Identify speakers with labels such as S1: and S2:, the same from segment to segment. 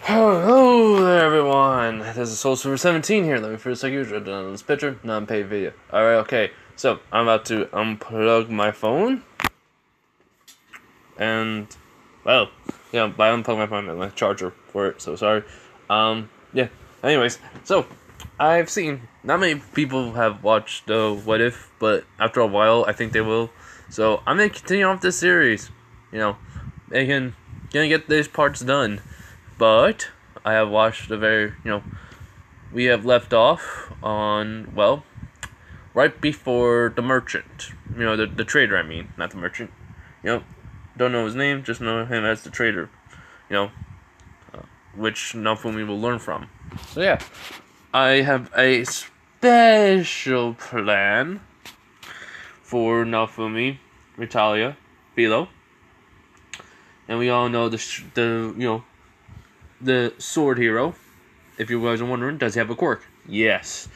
S1: Hello there, everyone. This is Soul Super 17 here. Let me first take you to this picture, non-paid video. Alright, okay. So, I'm about to unplug my phone. And, well, yeah, by unplug my phone, my charger for it, so sorry. Yeah. Anyways, so, I've seen, not many people have watched What If, but after a while, I think they will. So, I'm gonna continue off this series. Gonna get these parts done. But I have watched we have left off on, well, right before the merchant. The trader, I mean, not the merchant. Don't know his name, just know him as the trader. You know, which Nafumi will learn from. So yeah, I have a special plan for Nafumi, Ritalia, Philo. And we all know the sword hero, if you guys are wondering, does he have a quirk? Yes.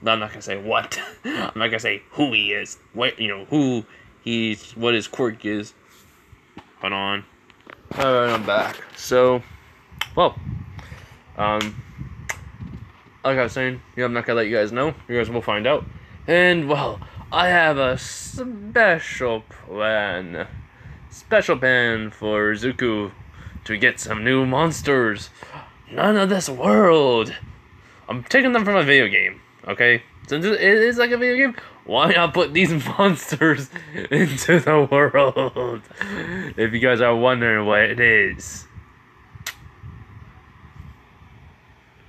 S1: I'm not gonna say what. I'm not gonna say who he is. What what his quirk is. Hold on. Alright, I'm back. So, well, like I was saying, I'm not gonna let you guys know. You guys will find out. And well, I have a special plan. Special plan for Zuko to get some new monsters. None of this world. I'm taking them from a video game, okay? Since it is like a video game, why not put these monsters into the world? If you guys are wondering what it is,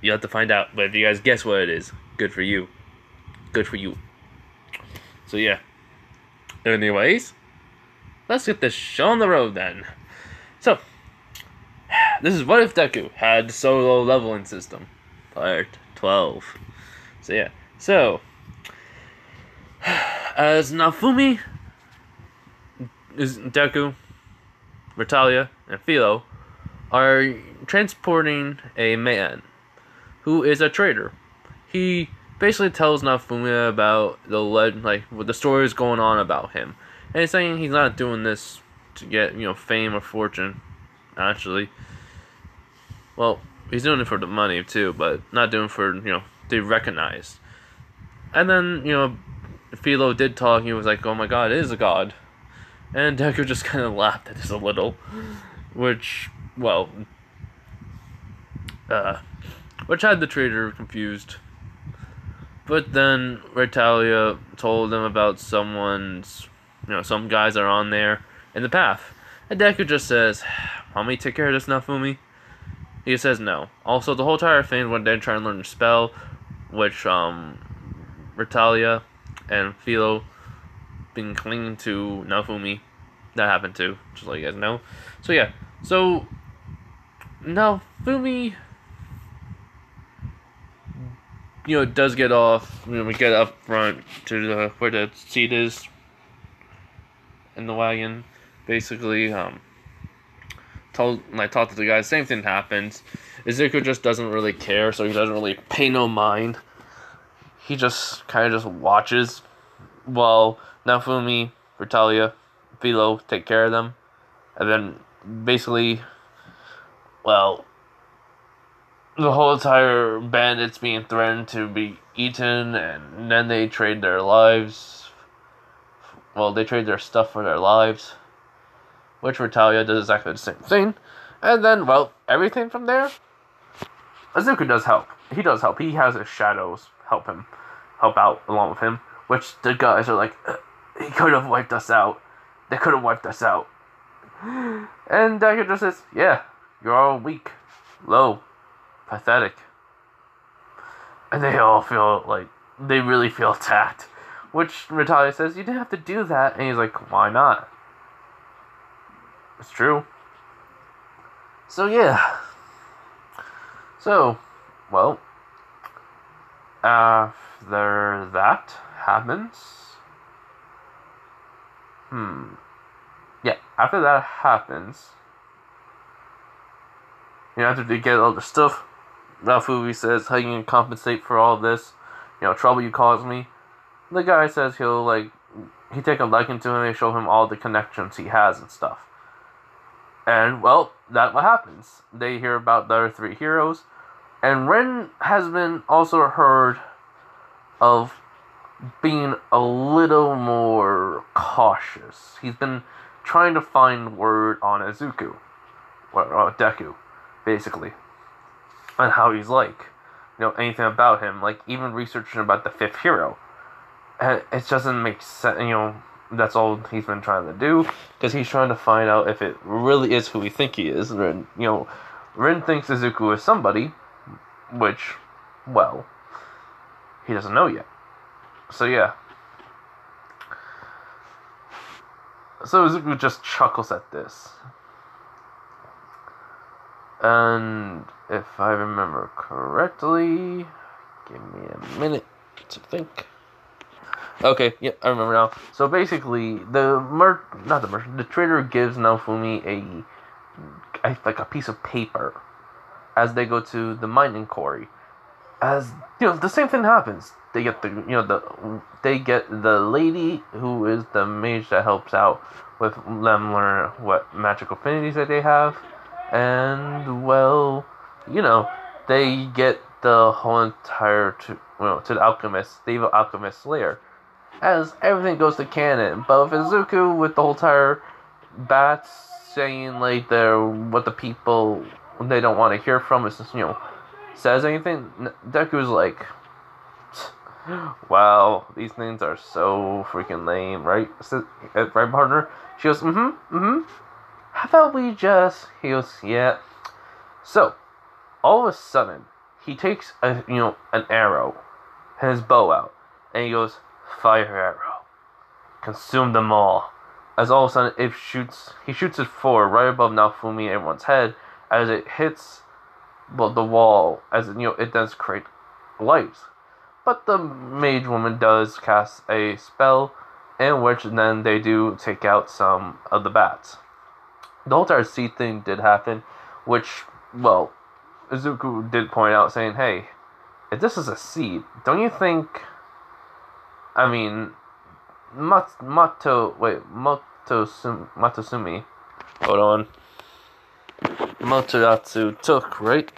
S1: you have to find out. But if you guys guess what it is, good for you. Good for you. So yeah. Anyways, let's get this show on the road then. So, this is What If Deku had solo leveling system, part 12. So yeah, as Nafumi, Deku, Ritalia, and Philo are transporting a man who is a traitor. He basically tells Nafumi about what the story is going on about him, and he's saying he's not doing this to get fame or fortune. Actually, well, he's doing it for the money too, but not doing it for to be recognized. And then Philo did talk. He was like, "Oh my God, it is a god," and Deku just kind of laughed at this a little, which had the trader confused. But then Ritalia told him about some guys are on there in the path. And Deku just says, "Want me to take care of this, Nafumi?" He says no. Also, the whole entire thing when they're trying to learn to spell, which Ritalia and Philo been clinging to Nafumi, that happened too, just let you guys know. So yeah, so Nafumi does get off. We get up front to where the seat is in the wagon. Basically, talk to the guy. Same thing happens. Izuku just doesn't really care, so he doesn't really pay no mind. He just kind of just watches while Nafumi, Ritalia, Philo take care of them, and then basically, the whole entire bandits being threatened to be eaten, and then they trade their lives. Well, they trade their stuff for their lives, which Ritalia does exactly the same thing. And then, everything from there, Izuku does help. He does help. He has his shadows help out along with him, which the guys are like, he could have wiped us out. They could have wiped us out. And Deku just says, yeah, you're all weak, low, pathetic. And they all feel like, they really feel attacked. Which Ritalia says, you didn't have to do that. And he's like, why not? It's true. So yeah. So, after that happens. Yeah, after that happens, after they get all the stuff, Nafumi says, how you gonna compensate for all this? Trouble you caused me. The guy says he take a liking to him and show him all the connections he has and stuff. And, well, that's what happens. They hear about the other three heroes, and Ren has been also heard of being a little more cautious. He's been trying to find word on Izuku, or Deku, basically, on how he's like. Anything about him, like even researching about the fifth hero. And it doesn't make sense, that's all he's been trying to do, because he's trying to find out if it really is who we think he is. And, Rin thinks Izuku is somebody, which, well, he doesn't know yet. So, yeah. So Izuku just chuckles at this. And if I remember correctly, give me a minute to think. Okay, yeah, I remember now. So basically, the trader gives Naofumi a piece of paper as they go to the mining quarry. As the same thing happens. They get the lady who is the mage that helps out with them learn what magical affinities that they have, and they get the whole entire to the alchemist, the evil alchemist lair. As everything goes to canon, but with Izuku with the whole entire bats saying like what the people they don't want to hear from is says anything, Deku's like, wow, these things are so freaking lame, right? Right, partner? She goes, how about we just, he goes, yeah. So, all of a sudden, he takes an arrow and his bow out, and he goes, fire arrow, consume them all. As all of a sudden, he shoots it forward, right above Naofumi and everyone's head, as it hits the wall, as it does create lights. But the mage woman does cast a spell, in which then they do take out some of the bats. The whole entire seed thing did happen, which, well, Izuku did point out, saying, hey, if this is a seed, don't you think, I mean, Matosumi, hold on, Motoratsu took, right?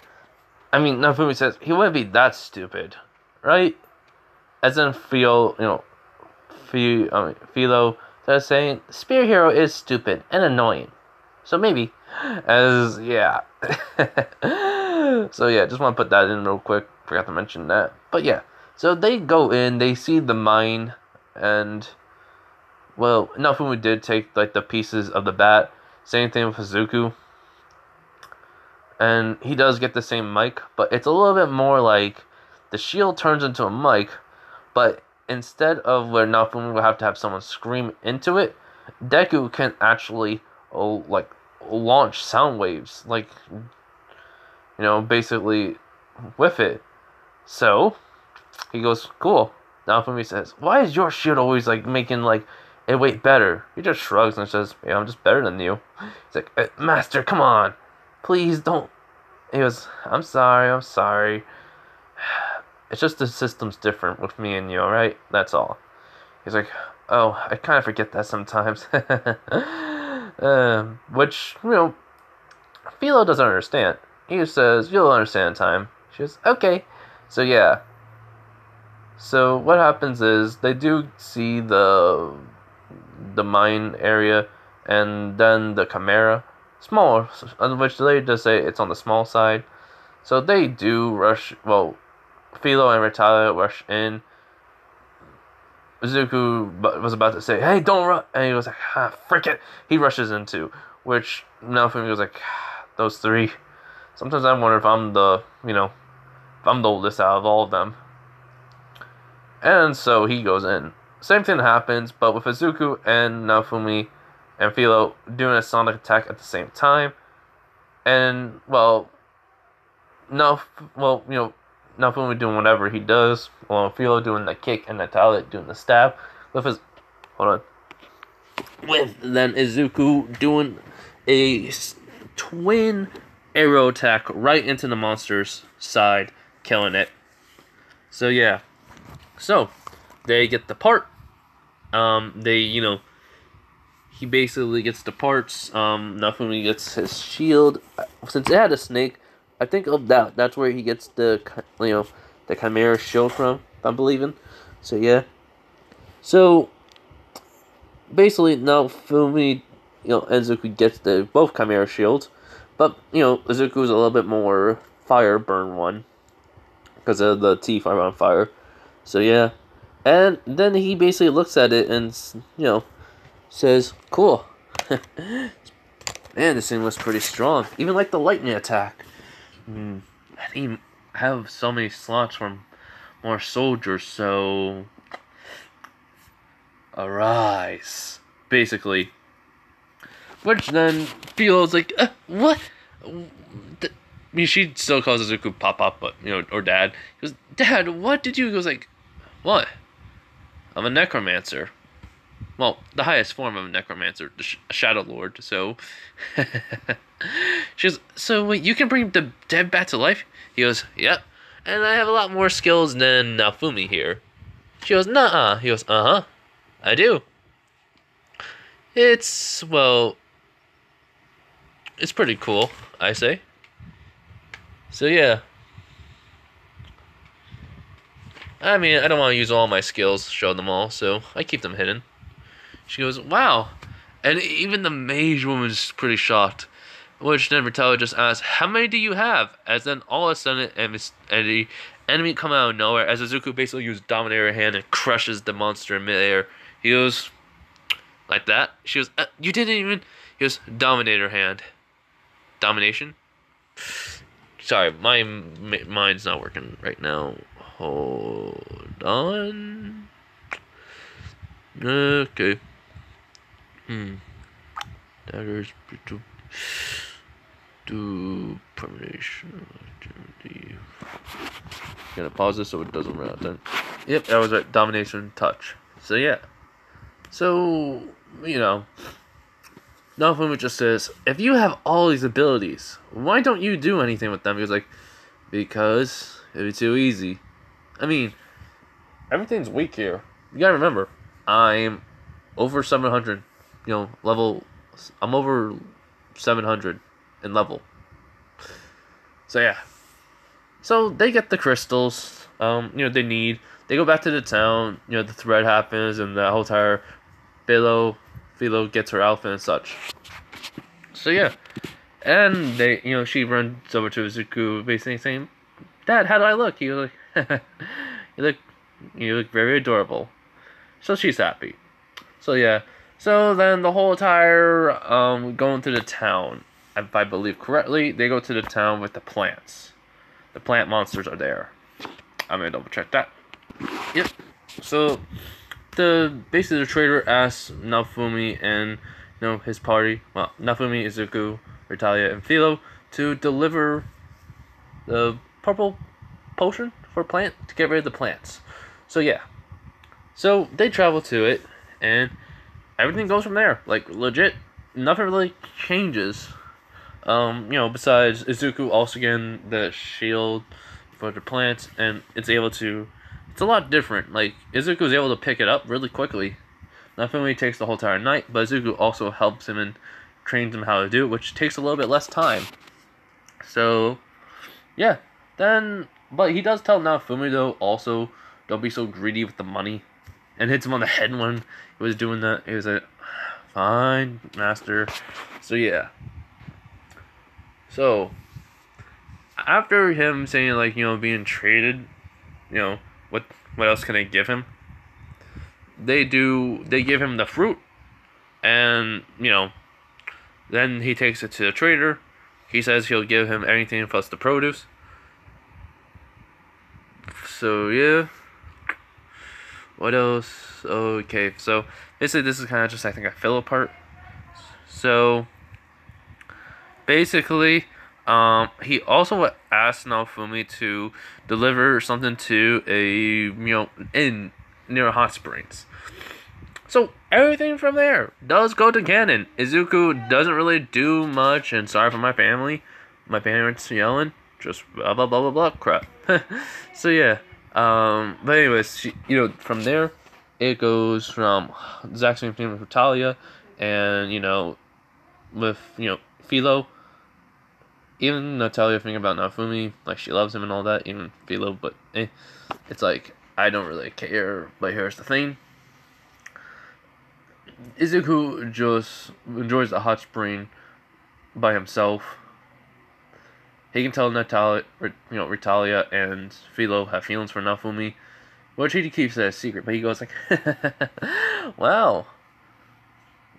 S1: I mean, Naofumi says, he wouldn't be that stupid, right? As in Philo starts saying, Spear Hero is stupid and annoying. So maybe. Yeah. So yeah, just want to put that in real quick. Forgot to mention that. But yeah. So they go in, they see the mine, and, well, Naofumi did take, the pieces of the bat. Same thing with Izuku. And he does get the same mic, but it's a little bit more like the shield turns into a mic, but instead of where Naofumi will have to have someone scream into it, Deku can actually launch sound waves, basically with it. So he goes, cool. Naofumi says, why is your shield always making it weight better? He just shrugs and says, yeah, I'm just better than you. He's like, Master, come on. Please don't. He goes, I'm sorry. It's just the system's different with me and you, alright? That's all. He's like, oh, I kind of forget that sometimes. Which, Philo doesn't understand. He just says, you'll understand in time. She goes, okay. So, yeah. So, what happens is, they do see the mine area, and then the Chimera. Smaller, which they just say it's on the small side. So they do rush, Philo and Rattata rush in. Izuku was about to say, hey, don't run, and he was like, frick it. He rushes into, which Naofumi was like, those three. Sometimes I wonder if I'm the oldest out of all of them. And so he goes in. Same thing happens, but with Izuku and Naofumi and Philo doing a sonic attack at the same time. And, Naofumi doing whatever he does, while Philo doing the kick and Natalia doing the stab. With then Izuku doing a twin arrow attack right into the monster's side, killing it. So, yeah. So, they get the part. he basically gets the parts. Nafumi gets his shield. Since it had a snake, I think of that. That's where he gets the the Chimera shield from. If I'm believing. So yeah. So basically, Nafumi, and Izuku gets the both Chimera shields, but Izuku's a little bit more fire burn one because of the teeth are on fire. So yeah, and then he basically looks at it and says, "Cool, man, this thing was pretty strong. Even like the lightning attack. I didn't have so many slots from more soldiers, so arise." Basically, which then feels like what? I mean, she still calls Izuku Papa, but or Dad. He goes, "Dad, what did you?" He goes like, "What? I'm a necromancer. Well, the highest form of a necromancer, the Shadow Lord." So she goes, "So wait, you can bring the dead back to life?" He goes, "Yep, and I have a lot more skills than Nafumi here." She goes, "Nuh-uh." He goes, "Uh-huh, I do. It's pretty cool, I say." So yeah. I mean, I don't want to use all my skills, show them all, so I keep them hidden. She goes, "Wow." And even the mage woman's pretty shocked. Which then Vitello just asks, "How many do you have?" As then all of a sudden, the enemy come out of nowhere as Izuku basically uses Dominator hand and crushes the monster in midair. He goes, like that. She goes, "You didn't even..." He goes, "Dominator hand." Domination? Sorry, my mind's not working right now. Hold on. Okay. Daggers do permanation activity. Gonna pause this so it doesn't run out then. Yep, that was right. Domination touch. So yeah. So Nafumi just says, "If you have all these abilities, why don't you do anything with them?" He was like, "Because it'd be too easy. I mean, everything's weak here. You gotta remember, I'm over 700. Level. I'm over 700 in level. So yeah. So they get the crystals. They need. They go back to the town. The thread happens, and the whole entire Philo gets her outfit and such. So yeah, and they, she runs over to Izuku, basically saying, "Dad, how do I look?" He was like, you look very adorable." So she's happy. So yeah, so then the whole entire going to the town, if I believe correctly, they go to the town with the plants. The plant monsters are there. I'm gonna double check that. Yep. So basically the trader asks Nafumi and his party, well, Nafumi, Izuku, Ritalia, and Philo, to deliver the purple potion for plant to get rid of the plants. So yeah. So they travel to it, and everything goes from there. Like legit, nothing really changes. Besides Izuku also getting the shield for the plants, and it's a lot different. Like Izuku's able to pick it up really quickly. Nafumi takes the whole entire night, but Izuku also helps him and trains him how to do it, which takes a little bit less time. So, yeah. But he does tell Nafumi though, also, don't be so greedy with the money, and hits him on the head when he was doing that. He was like, "Fine, master." So yeah. So, after him saying like, being traded, what else can I give him? They give him the fruit, and then he takes it to the trader. He says he'll give him anything plus the produce. So yeah, what else? Okay, so basically this is kind of just, I think, a filler part. So basically, he also asked Naofumi to deliver something to a inn near hot springs. So everything from there does go to canon. Izuku doesn't really do much, and sorry for my family, my parents yelling, just blah blah blah blah blah crap. So yeah, but anyways, from there, it goes from the exact same thing with Talia, And with Philo, even Natalia thinking about Nafumi, like she loves him and all that, even Philo, but it's like I don't really care. But here's the thing: Izuku just enjoys the hot spring by himself. He can tell Natalia, Ritalia and Philo have feelings for Nafumi, which he keeps it a secret. But he goes like, "Wow,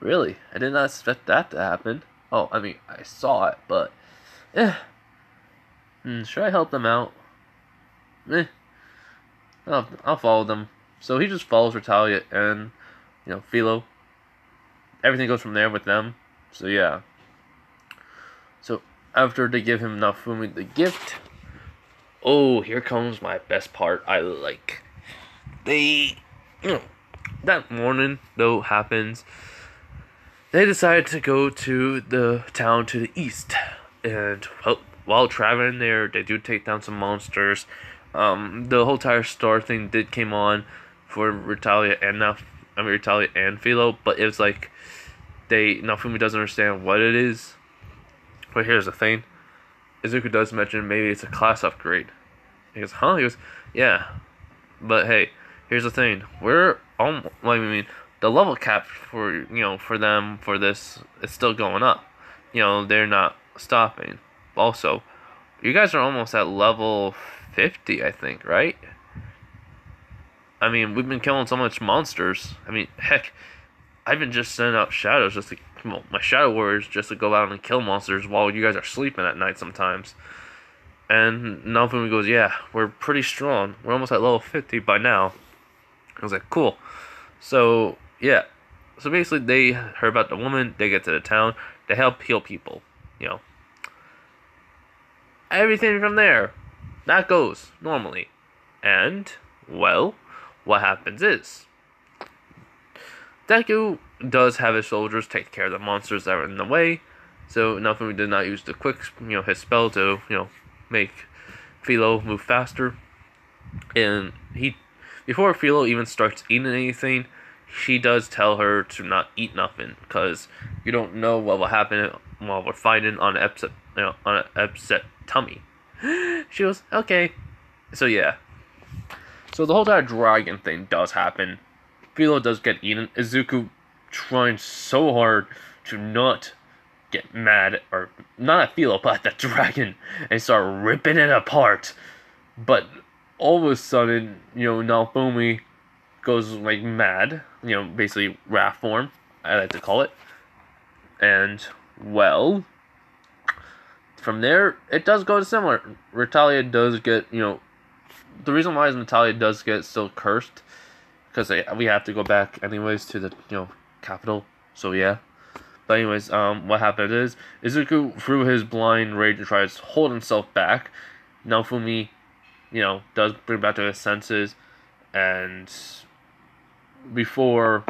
S1: really? I did not expect that to happen. Oh, I mean, I saw it, but should I help them out? Eh, I'll follow them." So he just follows Ritalia and Philo. Everything goes from there with them. So yeah. So after they give him Nafumi the gift, oh, here comes my best part. I like. They, that morning though happens. They decide to go to the town to the east, and while traveling there, they do take down some monsters. The whole entire star thing did came on for Ritalia and Philo, but it was like Nafumi doesn't understand what it is. But here's the thing: Izuku does mention maybe it's a class upgrade. He goes, huh? He goes, yeah. But hey, here's the thing: we're the level cap for them for this is still going up. They're not stopping. Also, you guys are almost at level 50, I think, right? I mean, we've been killing so much monsters. I mean, heck, I've been just sending out shadows just to, my shadow warriors just to go out and kill monsters while you guys are sleeping at night sometimes. And Nafumi goes, yeah, we're pretty strong. We're almost at level 50 by now. I was like, cool. So, yeah. So basically, they heard about the woman. They get to the town. They help heal people. Everything from there. That goes normally. And, well, what happens is Deku does have his soldiers take care of the monsters that are in the way. So Nafumi did not use the quick, his spell to, make Philo move faster. And before Philo even starts eating anything, she does tell her to not eat nothing, because you don't know what will happen while we're fighting on an upset tummy. She goes, okay. So yeah. So the whole entire dragon thing does happen. Philo does get eaten. Izuku trying so hard to not get mad, or not at Philo, but at the dragon, and start ripping it apart. But all of a sudden, Naofumi goes like mad, basically wrath form, I like to call it. And well, from there it does go similar. Natalia does get, the reason why is Natalia does get still cursed, because we have to go back anyways to the capital. So yeah. But anyways, what happened is Izuku, through his blind rage, tries to hold himself back. Naofumi, does bring back to his senses, and before,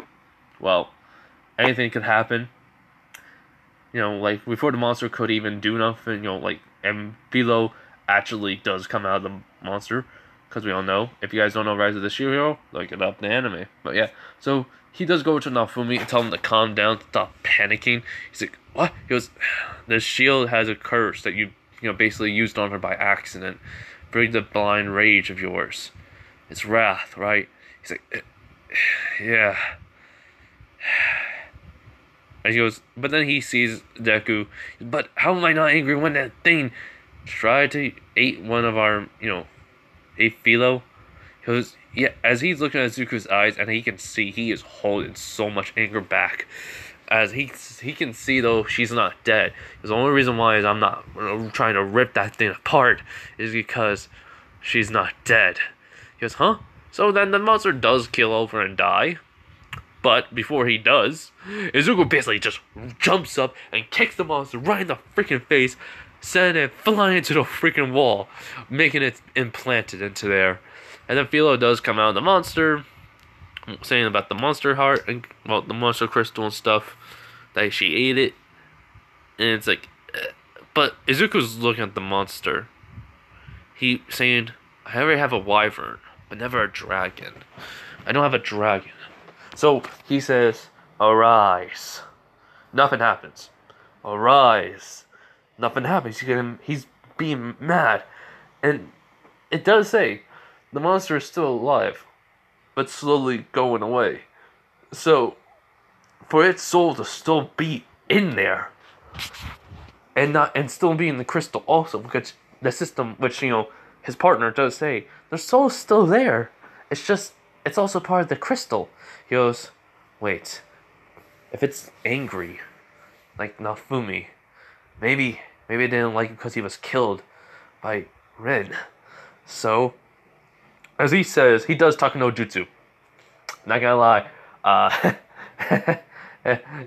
S1: well, anything could happen. Like before the monster could even do nothing, and Philo actually does come out of the monster, because we all know. If you guys don't know Rise of the Shield Hero, look it up in the anime. But yeah, so he does go to Naofumi and tell him to calm down, stop panicking. He's like, what? He goes, the shield has a curse that you basically used on her by accident. Bring the blind rage of yours. It's wrath, right? He's like, yeah. And he goes, but then he sees Deku. But how am I not angry when that thing tried to eat one of our, ate Philo? He goes, yeah, as he's looking at Zuko's eyes, and he can see he is holding so much anger back. As he can see, though, she's not dead. The only reason why is I'm not trying to rip that thing apart is because she's not dead. He goes, huh? So then the monster does kill over and die. But before he does, Izuku basically just jumps up and kicks the monster right in the freaking face, sending it flying into the freaking wall, making it implanted into there. And then Philo does come out of the monster, saying about the monster heart and the monster crystal and stuff, that she ate it. And it's like, but Izuku's looking at the monster. He saying, I already have a wyvern, but never a dragon. I don't have a dragon. So he says, arise. Nothing happens. Arise. Nothing happens. He's being mad. And it does say the monster is still alive, but slowly going away. So, for its soul to still be in there, and still be in the crystal also, because the system, which his partner does say, their soul's still there. It's also part of the crystal. He goes, wait, if it's angry, like Nafumi, maybe it didn't like it because he was killed by Rin. So, as he says, he does talk no jutsu. Not gonna lie.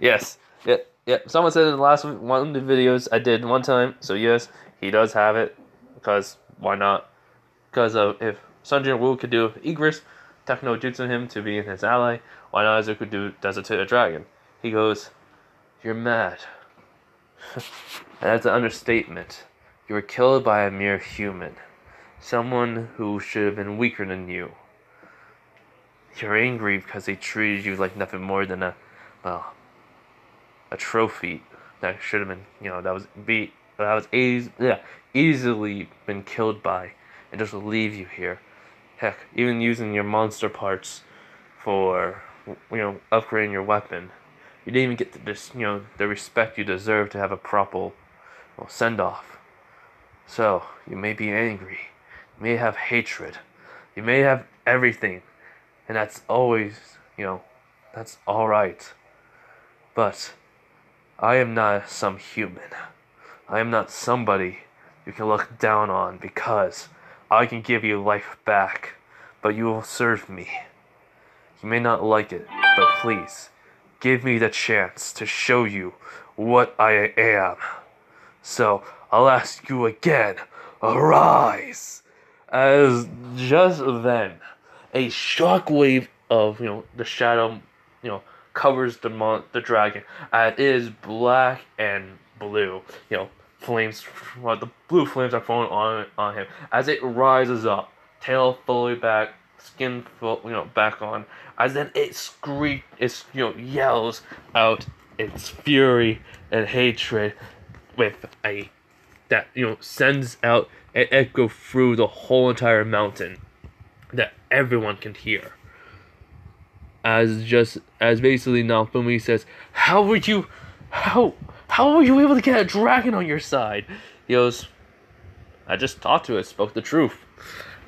S1: Yes. Yeah. Someone said in the last one of the videos I did one time. So yes, he does have it. Because why not? Because if Sanjin Wu could do Igris, Techno Jutsu him to be his ally, why not Izuku does it to a dragon? He goes, "You're mad." And that's an understatement. You were killed by a mere human. Someone who should have been weaker than you. You're angry because they treated you like nothing more than a trophy that should have been, that was easily been killed by, and just leave you here. Heck, even using your monster parts for, upgrading your weapon, you didn't even get the respect you deserve to have a proper, send off. So you may be angry, you may have hatred, you may have everything. And that's always, that's alright. But I am not some human. I am not somebody you can look down on because I can give you life back, but you will serve me. You may not like it, but please, give me the chance to show you what I am. So, I'll ask you again, arise! As just then, a shockwave of the shadow covers the dragon. It is black and blue. Flames. Well, the blue flames are falling on him as it rises up, tail fully back, skin back on. As then it yells out its fury and hatred with that sends out an echo through the whole entire mountain that everyone can hear. As basically Naofumi says, how were you able to get a dragon on your side? He goes, I just talked to it, spoke the truth.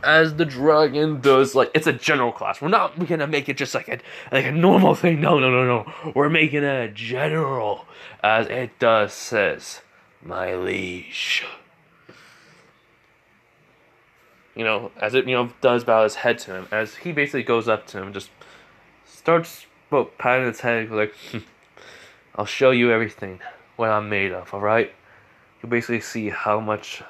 S1: As the dragon does, it's a general class. We're not gonna make it just like a normal thing. No. We're making it a general. As it does says, my liege. As it, does bow his head to him, as he basically goes up to him and just starts, patting his head, like, I'll show you everything, what I'm made of, alright? You'll basically see how much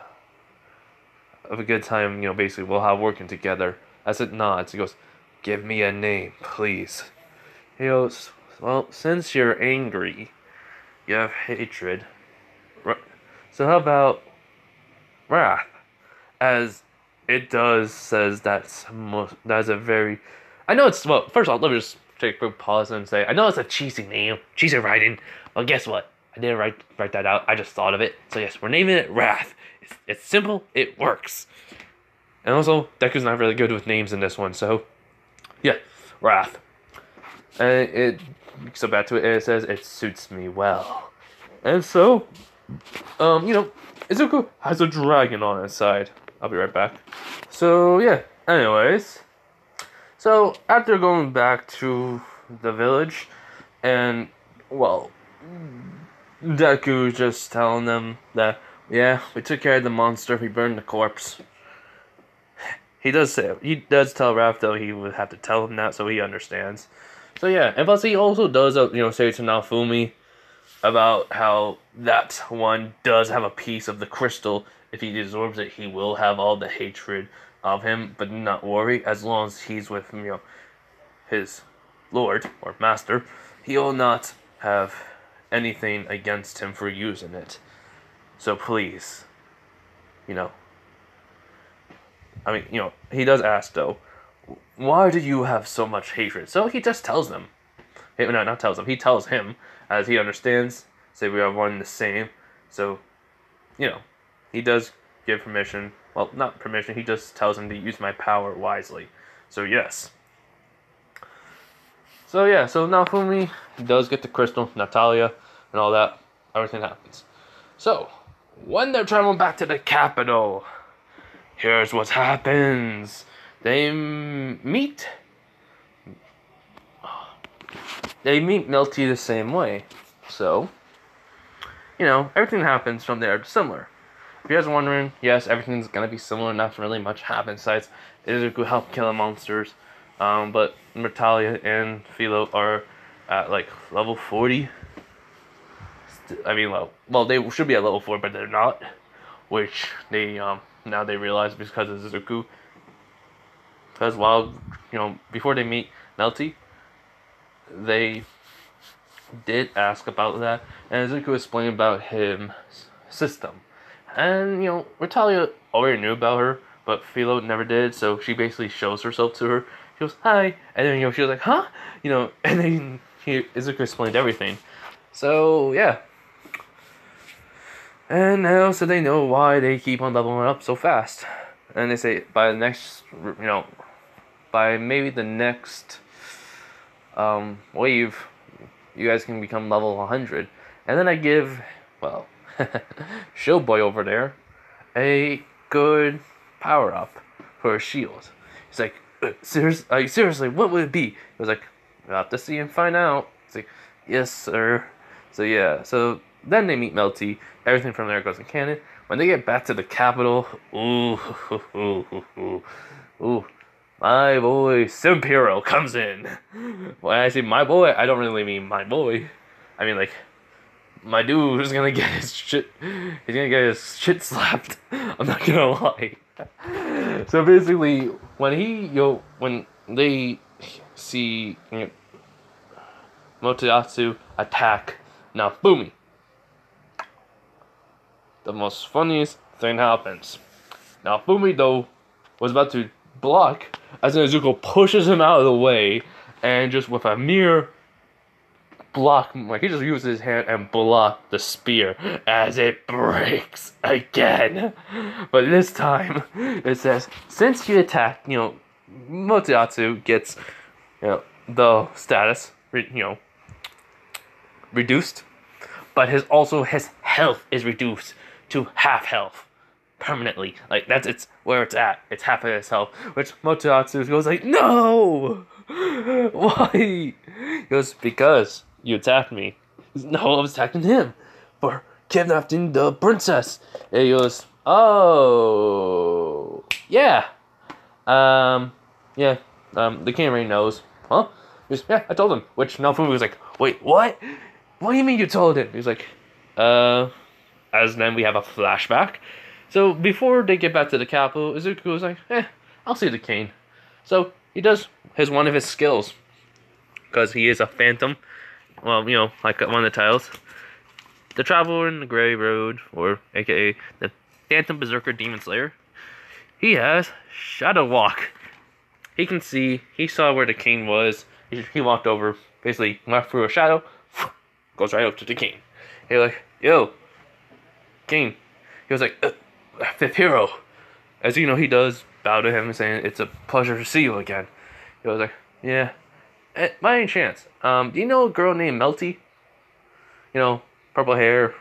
S1: of a good time, basically we'll have working together. As it nods, he goes, give me a name, please. He goes, well, since you're angry, you have hatred, so how about wrath? As it does says that's a very, I know it's, well, first of all, let me just take a quick pause and say, I know it's a cheesy name, cheesy writing. Well, guess what? I didn't write that out. I just thought of it. So yes, we're naming it Wrath. It's simple. It works. And also, Deku's not really good with names in this one. So, yeah, Wrath. And so back to it. It says it suits me well. And so, Izuku has a dragon on his side. I'll be right back. So yeah. Anyways. So after going back to the village, and Deku just telling them that we took care of the monster, we burned the corpse. He does tell Raph though he would have to tell him that so he understands. So yeah, and plus he also does say to Naofumi about how that one does have a piece of the crystal. If he absorbs it, he will have all the hatred of him, but not worry, as long as he's with his lord or master, he'll not have anything against him for using it. So please, he does ask though, why do you have so much hatred? So he just tells them. no, not tells him. He tells him as he understands. Say we are one and the same. So, he does give permission. Well, not permission. He just tells him to use my power wisely. So yes. So yeah. So Naofumi does get the crystal, Natalia, and all that. Everything happens. So when they're traveling back to the capital, here's what happens. They meet. They meet Melty the same way. So, everything happens from there similar. If you guys are wondering, yes, everything's gonna be similar. Not really much happens besides Izuku help killing monsters. But Natalia and Philo are at like level 40. Well, they should be at level 4, but they're not. Which they now they realize because of Izuku. Because before they meet Melty, they did ask about that, and Izuku explained about his system. And, Natalia already knew about her, but Philo never did, so she basically shows herself to her. She goes, hi, and then, she was like, huh? And then Izuku explained everything. So, yeah. And now, so they know why they keep on leveling up so fast. And they say, by the next, by maybe the next wave, you guys can become level 100. And then I give, Showboy over there a good power up for a shield. He's like, seriously, what would it be? He was like, we'll have to see and find out. He's like, yes, sir. So yeah, so then they meet Melty. Everything from there goes in canon. When they get back to the capital, my boy Simp Hero comes in. When I say my boy, I don't really mean my boy. I mean my dude is gonna get his shit. He's gonna get his shit slapped. I'm not gonna lie. So basically, when they see Motoyatsu attack Naofumi, the most funniest thing happens. Naofumi though was about to block as Izuku pushes him out of the way, and just with a mere block, he just uses his hand and block the spear as it breaks again. But this time, it says, since you attacked, Motoyatsu gets, the status, reduced, but his health is reduced to half health. Permanently. It's where it's at. It's half of his health. Which Motoyatsu goes like, no! Why? He goes, because you attacked me. No, I was attacking him for kidnapping the princess. And he goes, oh, yeah. The king already knows. Huh? He goes, yeah, I told him. Which Naofumi was like, wait, what? What do you mean you told him? He's like, as then we have a flashback. So before they get back to the capital, Izuku was like, I'll see the king. So he does one of his skills. Because he is a phantom. Well, like one of the titles. The Traveler in the Grey Road, or aka the Phantom Berserker Demon Slayer. He has Shadow Walk. He can see, he saw where the king was. He walked over, basically went through a shadow, goes right up to the king. He's like, yo, king. He was like, fifth hero. As he does bow to him and saying, it's a pleasure to see you again. He was like, yeah. By any chance, do you know a girl named Melty? Purple hair,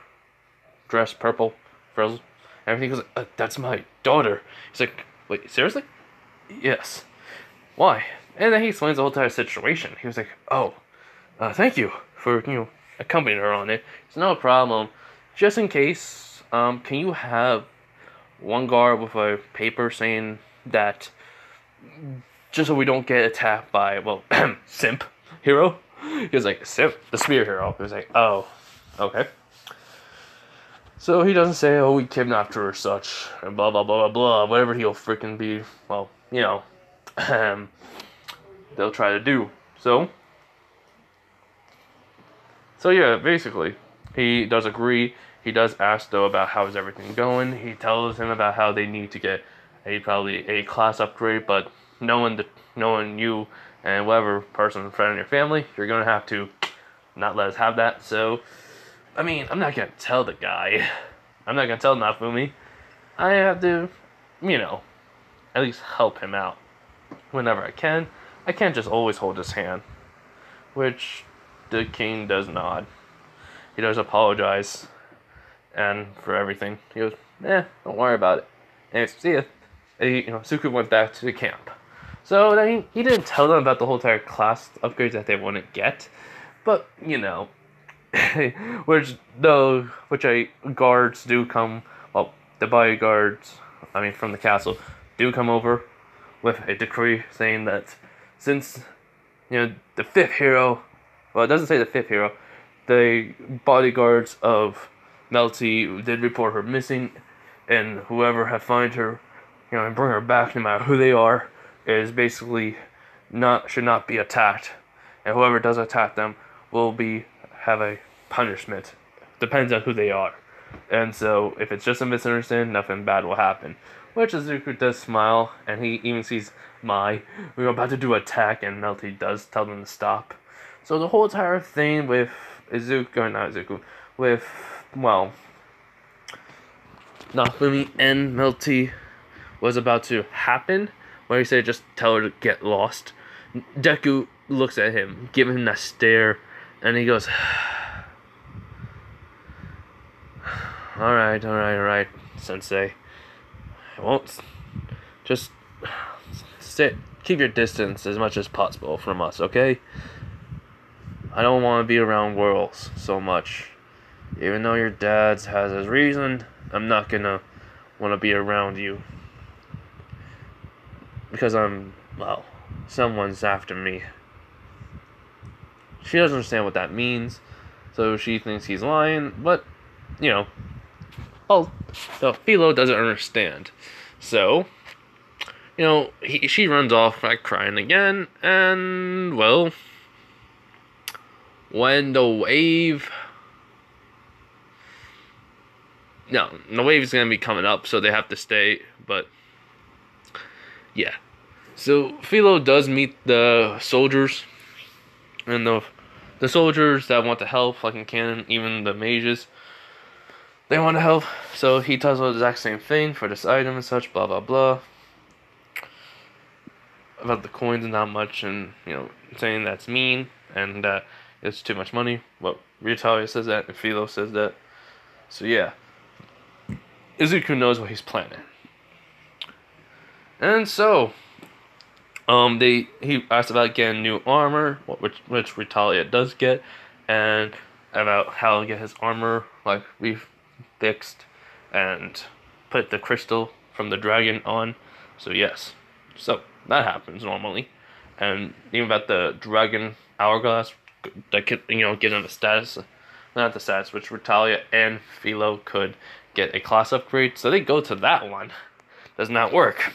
S1: dress purple, frills, everything. He goes like, that's my daughter. He's like, wait, seriously? Yes. Why? And then he explains the whole entire situation. He was like, oh, thank you for, accompanying her on it. It's no problem. Just in case, can you have one guard with a paper saying that, just so we don't get attacked by, Simp Hero? He was like, Simp, the Spear Hero. He was like, oh, okay. So he doesn't say, oh, we kidnapped her or such, and blah, blah, blah, blah, blah, whatever he'll freaking be, they'll try to do. So yeah, basically, he does agree. He does ask, though, about how is everything going. He tells him about how they need to get probably a class upgrade, but knowing you and whatever person, friend in your family, you're gonna have to not let us have that. So, I mean, I'm not gonna tell the guy. I'm not gonna tell Nafumi. I have to, you know, at least help him out whenever I can. I can't just always hold his hand, which the king does nod. He does apologize, and for everything, he goes, don't worry about it. And see ya. And Suku went back to the camp. So then he didn't tell them about the whole entire class upgrades that they wouldn't get, but which guards do come. Well, the bodyguards, from the castle, do come over with a decree saying that since the fifth hero, well, it doesn't say the fifth hero, the bodyguards of Melty did report her missing, and whoever had find her, and bring her back, no matter who they are, is basically should not be attacked, and whoever does attack them will have a punishment. Depends on who they are, and so if it's just a misunderstanding, nothing bad will happen. Which Izuku does smile, and he even sees we're about to do attack, and Melty does tell them to stop. So the whole entire thing with Nafumi and Melty was about to happen, where he said just tell her to get lost. Deku looks at him, giving him that stare, and he goes, Alright, Sensei. I won't. Just keep your distance as much as possible from us, okay? I don't want to be around Whirls so much. Even though your dad has his reason, I'm not gonna want to be around you. Because someone's after me. She doesn't understand what that means, so she thinks he's lying, but, Philo doesn't understand. So, she runs off crying again, and, when the wave... No, the wave is going to be coming up, so they have to stay, but... Yeah. So, Philo does meet the soldiers, and the soldiers that want to help, like in canon, even the mages, they want to help, so he tells them the exact same thing for this item and such, blah, blah, blah. About the coins and not much, and, saying that's mean, and it's too much money. Well, Ryutalia says that, and Philo says that. So, yeah. Izuku knows what he's planning. And so, he asked about getting new armor, which Ryutalia does get, and about how to get his armor, refixed, and put the crystal from the dragon on. So, yes. So, that happens normally. And even about the dragon hourglass, that could, gives them the status, not the status, which Ryutalia and Philo could get a class upgrade. So they go to that one. Does not work.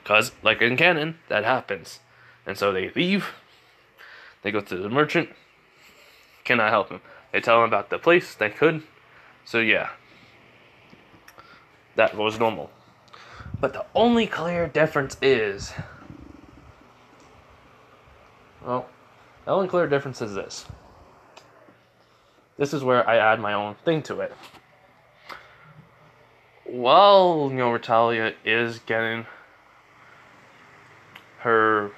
S1: Because, like in canon, that happens. And so they leave. They go to the merchant. Cannot help him. They tell him about the place. They could. So yeah. That was normal. But the only clear difference is... Well, the only clear difference is this. This is where I add my own thing to it. While, Ryutalia is getting her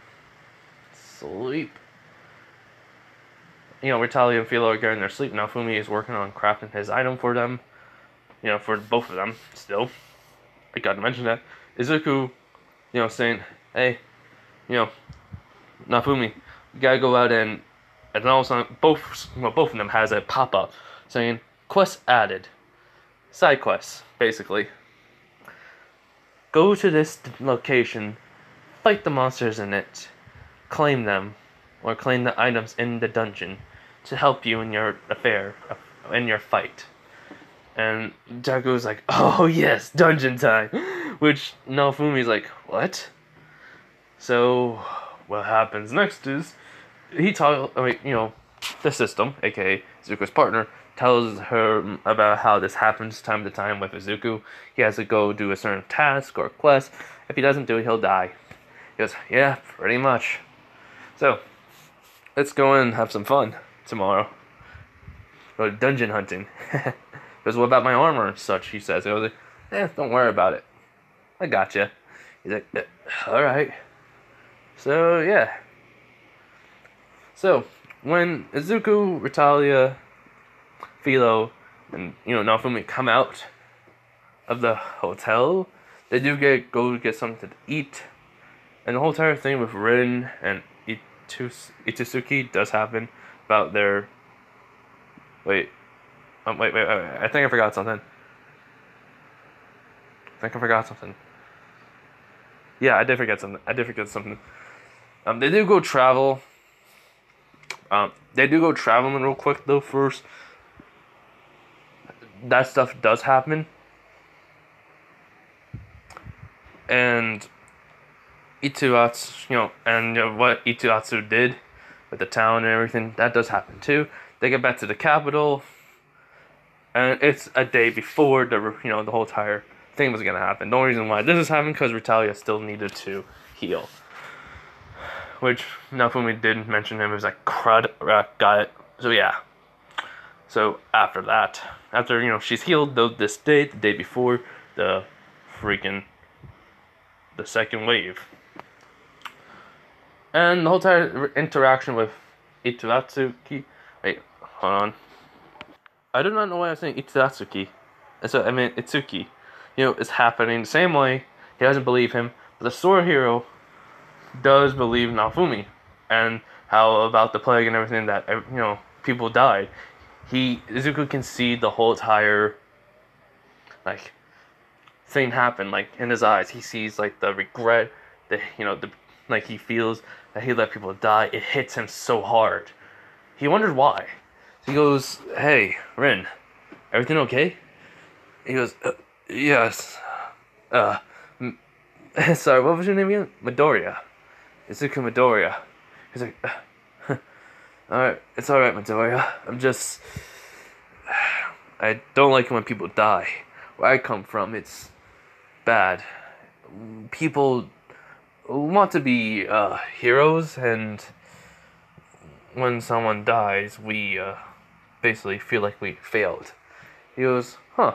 S1: sleep. Ryutalia and Philo are getting their sleep. Now Fumi is working on crafting his item for them. For both of them, still. I gotta mention that. Izuku, saying, hey, Nafumi, you gotta go out and all of a sudden, both of them has a pop-up saying, quest added. Side quests, basically. Go to this location, fight the monsters in it, claim them, or claim the items in the dungeon to help you in your in your fight. And Jagu's like, oh yes, dungeon time! Which Naofumi's like, what? So, what happens next is, the system, aka Izuku's partner, tells her about how this happens time to time with Izuku. He has to go do a certain task or quest. If he doesn't do it, he'll die. He goes, yeah, pretty much. So, let's go and have some fun tomorrow. Go dungeon hunting. Because what about my armor and such, he says. I was like, don't worry about it. I got you. He's like, alright. So, yeah. So, when Izuku, Ritalia, Philo, and, Naofumi come out of the hotel, they do go get something to eat. And the whole entire thing with Rin and Itsuki does happen about their... Wait. Wait. I think I forgot something. Yeah, I did forget something. They do go travel. They do go traveling real quick, though, first. That stuff does happen. And Ituatsu, what Ituatsu did with the town and everything, that does happen, too. They get back to the capital, and it's a day before the whole entire thing was gonna happen. The only reason why this is happening because Ritalia still needed to heal, which Naofumi did mention him. It was like crud, got it. So yeah. So after that, she's healed this day, the day before the second wave, and the whole entire interaction with Ituatsuki. Wait, hold on. I do not know why I'm saying Itsutsuki. So I mean Itsuki. Is happening the same way. He doesn't believe him, but the sword hero does believe Naofumi, and how about the plague and everything that people died. Izuku can see the whole entire thing happen in his eyes. He sees the regret, he feels that he let people die. It hits him so hard. He wondered why. So he goes, "Hey, Rin, everything okay?" He goes, "Yes. Sorry, what was your name again?" Midoriya. Izuku Midoriya. He's like, "Alright, it's alright, Midoriya. I don't like it when people die. Where I come from, it's bad. People want to be heroes, and when someone dies, we basically feel like we failed." He goes, "Huh.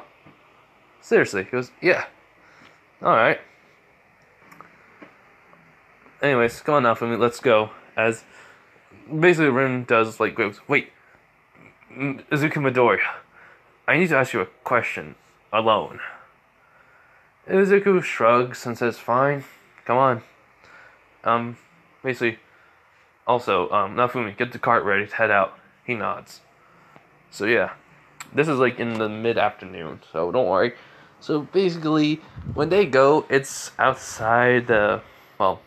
S1: Seriously?" He goes, "Yeah. Alright. Anyways, come on now for me, let's go." As basically Rin does goes, "Wait, Izuku Midoriya, I need to ask you a question alone." Izuku shrugs and says, "Fine, come on." Basically, also, Naofumi, get the cart ready to head out. He nods. So yeah, this is in the mid-afternoon, so don't worry. So basically, when they go, it's outside the pub,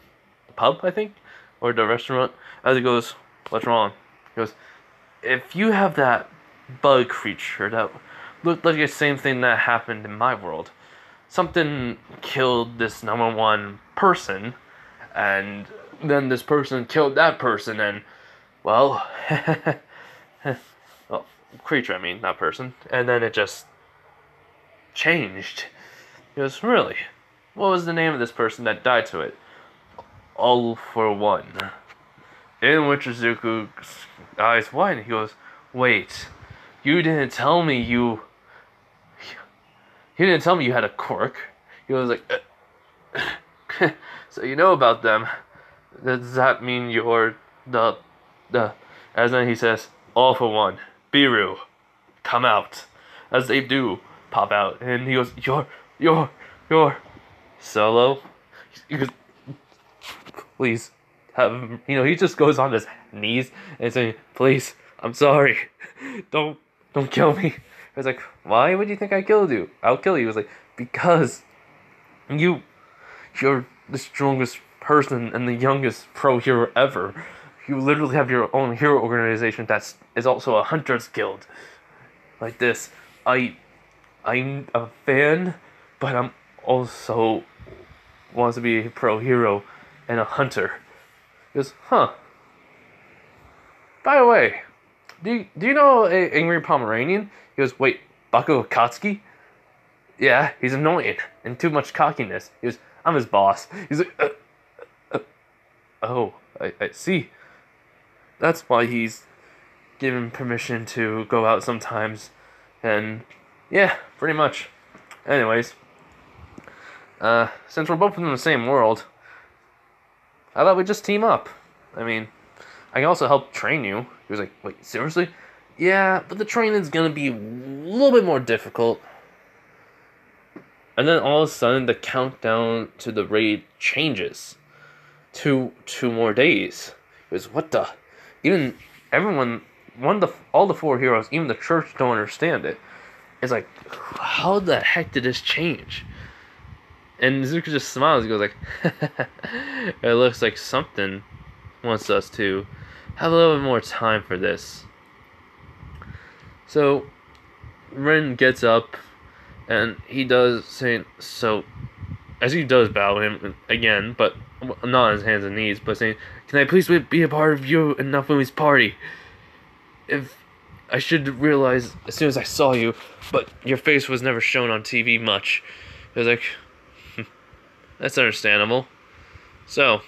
S1: I think, or the restaurant. As he goes, "What's wrong?" He goes, "If you have that bug creature that looked like the same thing that happened in my world, something killed this number one person, and then this person killed that person, and well, creature, I mean, not person, and then it just changed." He goes, "Really? What was the name of this person that died to it?" "All for one." In which Izuku's eyes widen. He goes, "Wait, you didn't tell me you had a quirk." He was like, "So you know about them. Does that mean you're the..." As then he says, "All for one. Biru, come out." As they do pop out, and he goes, You're Solo." He goes, "Please, have him." He just goes on his knees and saying, "Please, I'm sorry. Don't kill me." I was like, "Why would you think I killed you? I'll kill you." He was like, "Because you're the strongest person and the youngest pro hero ever. You literally have your own hero organization that is also a hunter's guild. Like this. I'm a fan, but I'm also wants to be a pro hero and a hunter." He goes, "Huh. By the way, do you know a Angry Pomeranian?" He goes, "Wait, Baku Akatsuki?" "Yeah, he's annoying and too much cockiness." He goes, "I'm his boss." He's like, "Oh, I see." that's why he's given permission to go out sometimes. And yeah, pretty much. Anyways, since we're both in the same world, how about we just team up? I mean, I can also help train you. He was like, wait, seriously? Yeah, but the training's gonna be a little bit more difficult. And then all of a sudden, the countdown to the raid changes to 2 more days. He goes, what the? Even everyone, all the 4 heroes, even the church don't understand it. It's like, how the heck did this change? And Zuko just smiles. He goes like, it looks like something wants us to have a little bit more time for this. So Rin gets up and he does say so as he does bow him again, but not on his hands and knees, but saying, "Can I please be a part of you and Nafumi's party? If I should realize as soon as I saw you, but your face was never shown on TV much." It was like, that's understandable. So,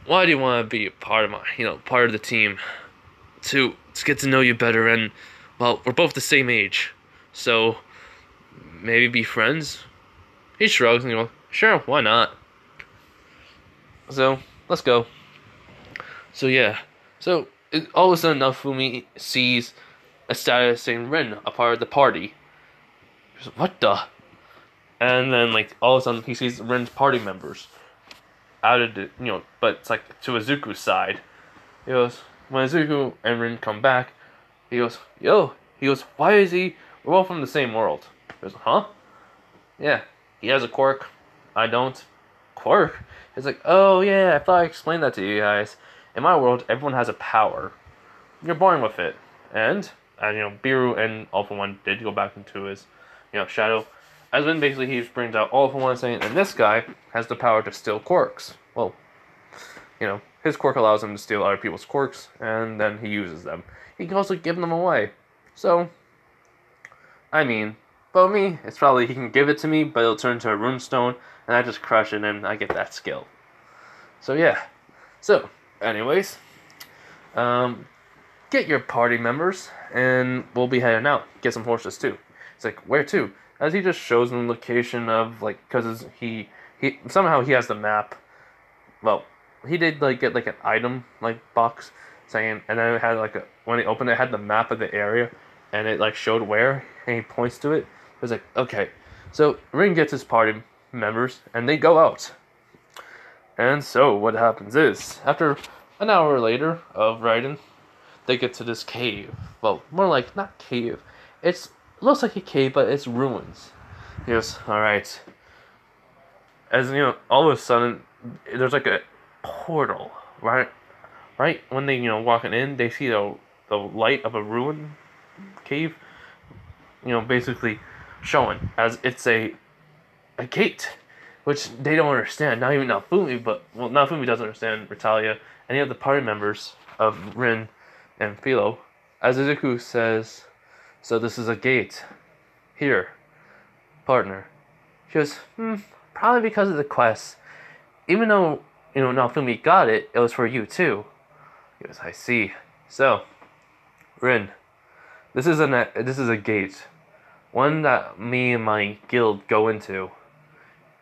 S1: why do you want to be a part of part of the team? To get to know you better, and well, we're both the same age, so maybe be friends. He shrugs and goes, sure, why not? So let's go. So yeah, so all of a sudden Nafumi sees a status saying Rin, a part of the party. He goes, what the? And then like all of a sudden he sees Rin's party members out of the but it's like to Izuku's side. He goes, when Izuku and Rin come back, he goes, why is he? We're all from the same world. He goes, huh? Yeah, he has a quirk. I don't. Quirk? It's like, oh yeah, I thought I explained that to you guys. In my world, everyone has a power. You're born with it. And Biru and All For One did go back into his, shadow. As when basically he brings out All For One saying, and this guy has the power to steal quirks. Well, his quirk allows him to steal other people's quirks, and then he uses them. He can also give them away. So, but me, it's probably he can give it to me, but it'll turn into a runestone, and I just crush it, and I get that skill. So yeah. So, anyways, get your party members, and we'll be heading out. Get some horses too. It's like, where to? As he just shows them the location of because he somehow he has the map. Well, he did get an item box saying, and then it had when he opened it, it had the map of the area, and it showed where, and he points to it. It was like, okay, so Rin gets his party members, and they go out. And so what happens is, after an hour later of riding, they get to this cave. Well, more like not cave. It looks like a cave, but it's ruins. He goes, all right. As all of a sudden, there's a portal, right when they walking in, they see the light of a ruined cave, basically showing as it's a gate, which they don't understand. Not even Nafumi, but Nafumi doesn't understand. Ritalia, any of the party members of Rin and Philo, as Izuku says, so this is a gate here, partner. She goes, probably because of the quest. Even though Nafumi got it, it was for you too. He goes, I see. So, Rin, this is a gate, one that me and my guild go into,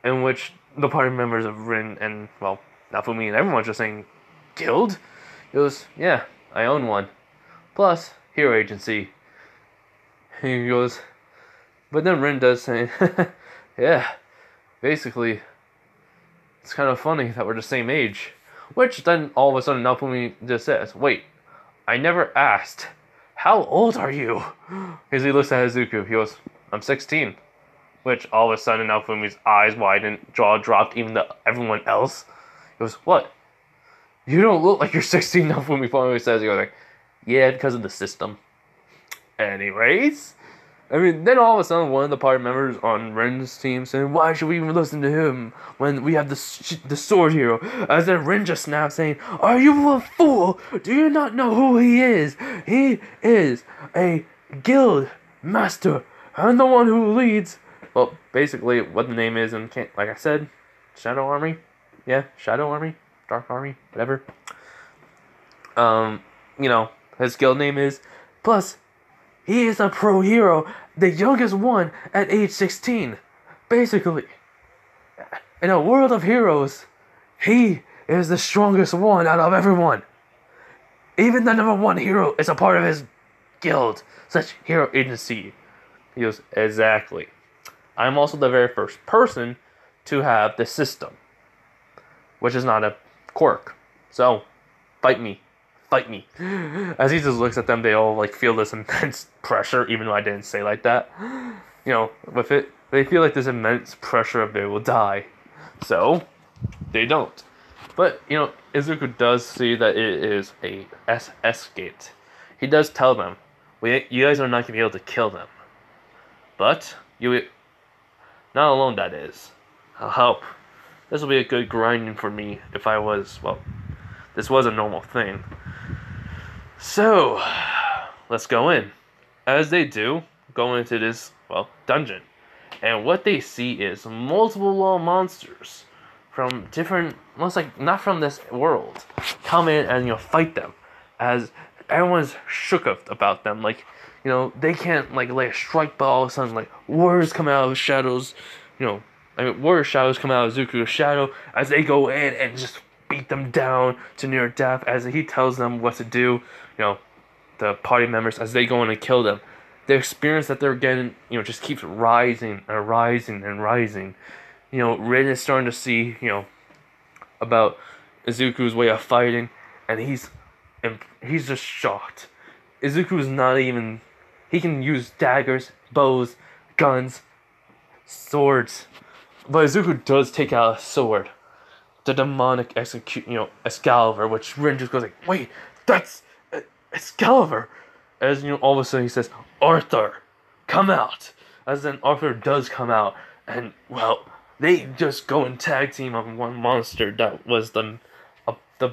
S1: in which the party members of Rin and Nafumi and everyone's just saying, guild? He goes, yeah, I own one. Plus, hero agency. He goes, but then Rin does say, yeah, basically, it's kind of funny that we're the same age. Which then all of a sudden Nafumi just says, wait, I never asked. How old are you? As he looks at Izuku, he goes, I'm 16. Which all of a sudden Nafumi's eyes widened, jaw dropped even to everyone else. He goes, what? You don't look like you're 16, Nafumi finally says. He goes like, yeah, because of the system. Anyways, then all of a sudden, one of the party members on Ren's team saying, why should we even listen to him when we have the sword hero? As then Ren just snaps saying, are you a fool? Do you not know who he is? He is a guild master and the one who leads. Well, basically, what the name is, and like I said, Shadow Army. Yeah, Shadow Army, Dark Army, whatever. Um, you know, his guild name is. Plus, he is a pro hero, the youngest one at age 16. Basically, in a world of heroes, he is the strongest one out of everyone. Even the number one hero is a part of his guild, such hero agency. He goes, exactly. I'm also the very first person to have the system, which is not a quirk. So, fight me. Fight me. As he just looks at them, they all like feel this immense pressure, even though I didn't say like that. You know, with it, they feel like this immense pressure of they will die. So, they don't. But, you know, Izuku does see that it is a SS gate. He does tell them, you guys are not going to be able to kill them. But, not alone that is. I'll help. This will be a good grinding for me if I was, well, this was a normal thing. So, let's go in. As they do, go into this, well, dungeon. And what they see is multiple little monsters from different, most like, not from this world, come in and, you know, fight them. As everyone's shook about them. Like, you know, they can't, like, lay a strike, but all of a sudden, like, warriors come out of shadows, you know, warrior shadows come out of Zuku's shadow as they go in and just beat them down to near death as he tells them what to do. You know, the party members, as they go in and kill them, the experience that they're getting, you know, just keeps rising and rising and rising. You know, Rin is starting to see, you know, about Izuku's way of fighting, and he's just shocked. Izuku's not even, he can use daggers, bows, guns, swords, but Izuku does take out a sword, the demonic Excalibur, which Rin just goes like, wait, that's Excalibur. As, you know, all of a sudden he says, Arthur, come out. As then Arthur does come out, and, well, they just go and tag team on one monster that was the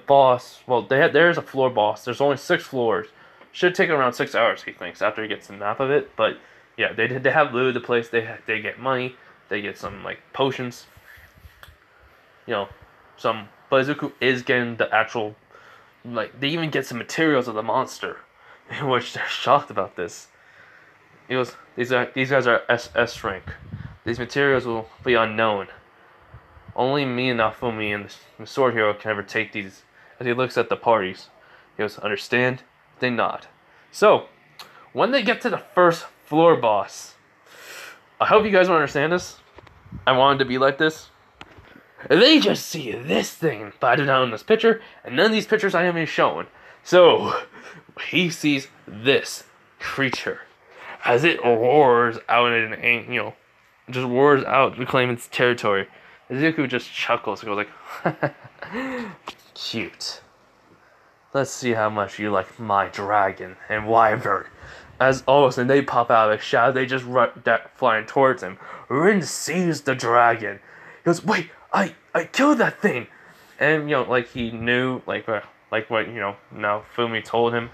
S1: boss. Well, there's a floor boss. There's only 6 floors. Should take around 6 hours, he thinks, after he gets the map of it. But yeah, they have looted the place. They get money. They get some like potions. You know, But Izuku is getting the actual, like, they even get some materials of the monster, which they're shocked about this. He goes, these guys are SS rank. These materials will be unknown. Only me and Nafumi and the Sword Hero can ever take these. As he looks at the parties, he goes, understand? They nod. So, when they get to the first floor boss, I hope you guys will understand this. I wanted to be like this. They just see this thing, but I do not own this picture, and none of these pictures I have been shown. So, he sees this creature as it roars out and, you know, just roars out to claim its territory. Izuku just chuckles and goes like, cute. Let's see how much you like my dragon and wyvern. As all of a sudden they pop out of the shadow, they just run flying towards him. Rin sees the dragon. He goes, wait, I killed that thing. And, you know, like he knew, like what, you know, now Fumi told him.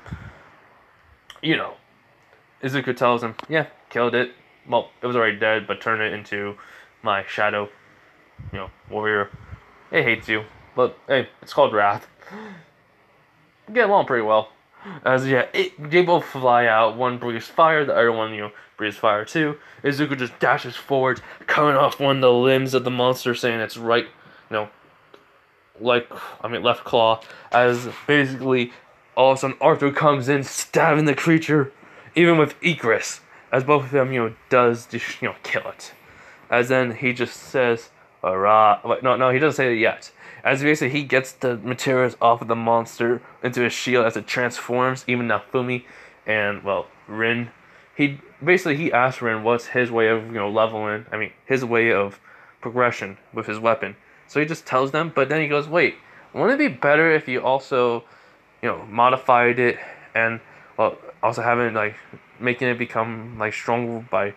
S1: You know, Izuku tells him, yeah, killed it. Well, it was already dead, but turned it into my shadow, you know, warrior. It hates you, but hey, it's called Wrath. We get along pretty well. As yeah, they both fly out. One breathes fire, the other one, you know, breathes fire too. Izuku just dashes forward, cutting off one of the limbs of the monster, saying it's right, you know, left claw. As basically, all of a sudden Arthur comes in, stabbing the creature, even with Icarus. As both of them, you know, does just, you know, kill it. As then he just says, "Hurrah!" No, he doesn't say it yet. As basically he gets the materials off of the monster into his shield as it transforms. Even Nafumi and, well, Rin, he asks Rin what's his way of, you know, leveling. I mean, his way of progression with his weapon. So he just tells them, but then he goes, "Wait, wouldn't it be better if you also, you know, modified it and, well, also having like making it become like stronger by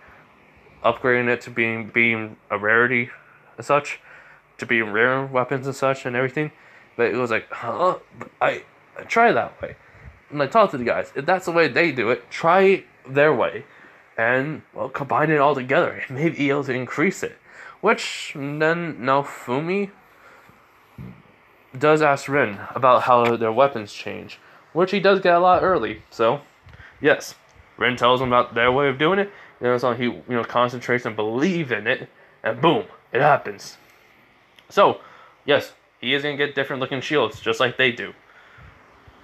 S1: upgrading it to being a rarity and such, to be rare weapons and such and everything?" But it was like, huh? I try that way. And I talk to the guys. If that's the way they do it, try their way, and, well, combine it all together. Maybe be able to increase it. Which then Naofumi does ask Rin about how their weapons change. which he does get a lot early. So, yes, Rin tells him about their way of doing it, and so he concentrates and believes in it, and boom, it happens. So, yes, he is gonna get different looking shields just like they do.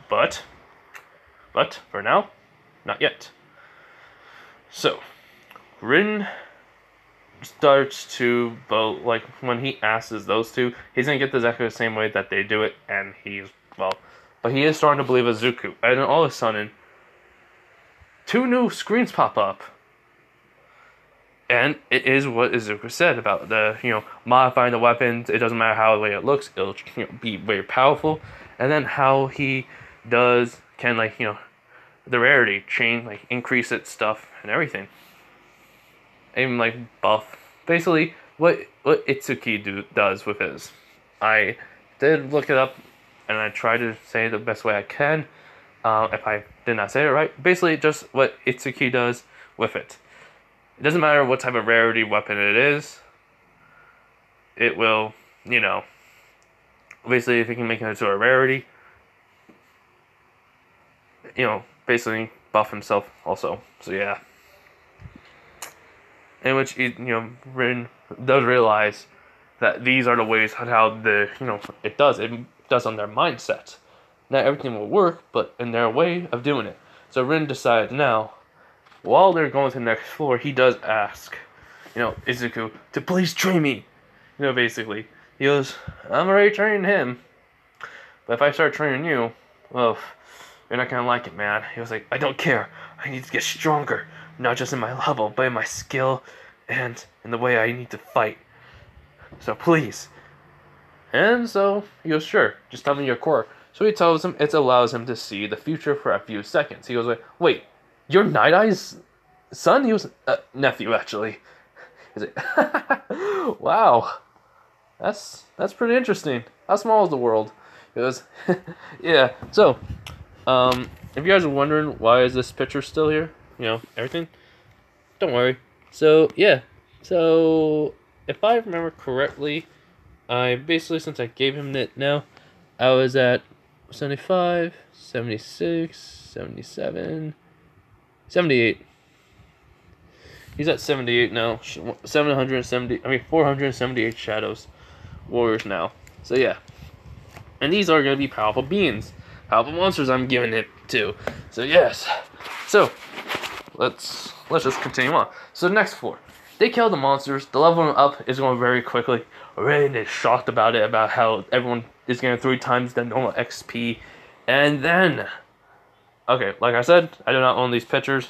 S1: But for now, not yet. So, Rin starts to vote, like, when he asks those two, he's gonna get the exactly the same way that they do it, and but he is starting to believe Izuku, and then all of a sudden, 2 new screens pop up, and it is what Izuku said about the, modifying the weapons. It doesn't matter how the way it looks, it'll, be very powerful, and then how he can, like, the rarity change, like, increase its stuff and everything. Even, like, buff. Basically, what Itsuki does with his. I did look it up, and I tried to say it the best way I can. If I did not say it right. Basically, just what Itsuki does with it. It doesn't matter what type of rarity weapon it is. It will, basically, if you can make it into a rarity, basically buff himself also. So, yeah. In which, Rin does realize that these are the ways how it does on their mindset. Not everything will work, but in their way of doing it. So Rin decides now, while they're going to the next floor, he does ask, Izuku to please train me. Basically. He goes, I'm already training him. But if I start training you, well, you're not gonna like it, man. He was like, I don't care. I need to get stronger. Not just in my level, but in my skill and in the way I need to fight. So please. And so he goes, sure, just tell me your core. So he tells him it allows him to see the future for a few seconds. He goes like, wait, you're Night Eye's son? He was nephew, actually. He's like, wow, that's pretty interesting. How small is the world? He goes, yeah. So, if you guys are wondering why is this picture still here, everything, don't worry. So yeah, so if I remember correctly, I basically, since I gave him it now, I was at 75, 76, 77, 78. He's at 78 now. 478 shadows warriors now. So yeah. And these are going to be powerful beings. Powerful monsters I'm giving it to. So yes. So, let's just continue on. So next floor. They kill the monsters. The leveling up is going very quickly. Rin is shocked about it, about how everyone is getting 3 times the normal XP. And then, okay, like I said, I do not own these pictures.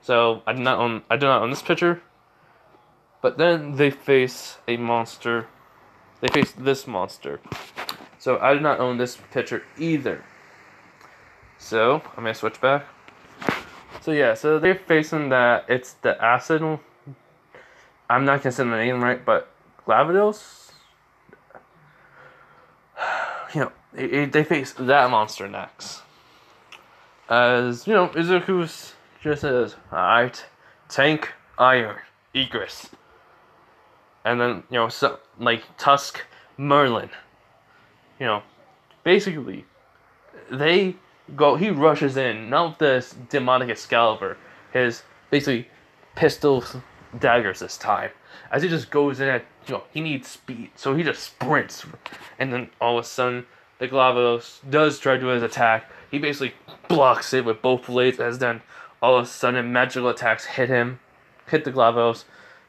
S1: So I do not own this picture. But then they face a monster. They face this monster. So I do not own this picture either. So I'm gonna switch back. So yeah, so they're facing that. It's the acid. I'm not gonna say the name right, but Glavados. They face that monster next. As Izuku's just says, alright, tank, iron, egress. And then, so, like, Tusk, Merlin. Basically, he rushes in, not with this demonic Excalibur, his, basically, pistols, daggers this time. As he just goes in at, he needs speed, so he just sprints. And then, all of a sudden, the GLaVOS does try to do his attack. He basically blocks it with both blades, as then, all of a sudden, magical attacks hit the GLaVOS.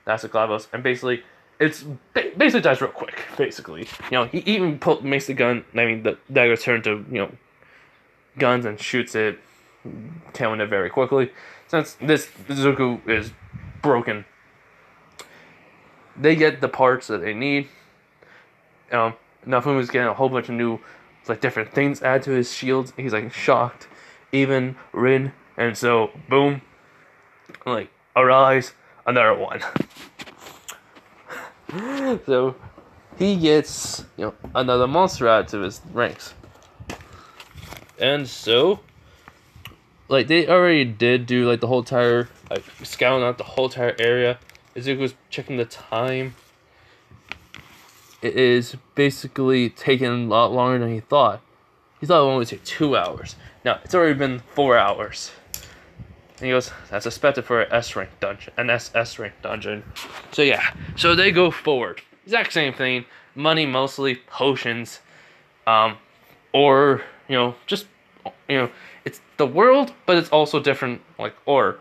S1: That's the GLaVOS, and basically, it's basically dies real quick. Basically, he even makes the gun. I mean, the dagger turn to guns and shoots it, killing it very quickly. Since this Izuku is broken, they get the parts that they need. Nafuma's getting a whole bunch of new, different things added to his shields. He's shocked. Even Rin, and so boom, arise, another one. So he gets another monster added to his ranks. And so they already did do the whole entire scouting out the whole entire area. Izuku was checking the time. It is basically taking a lot longer than he thought. He thought it would only take 2 hours. Now, it's already been 4 hours. And he goes, that's expected for an S-rank dungeon. An SS-rank dungeon. So yeah. So they go forward. Exact same thing. Money mostly. Potions. Or, just, it's the world, but it's also different, like, ore,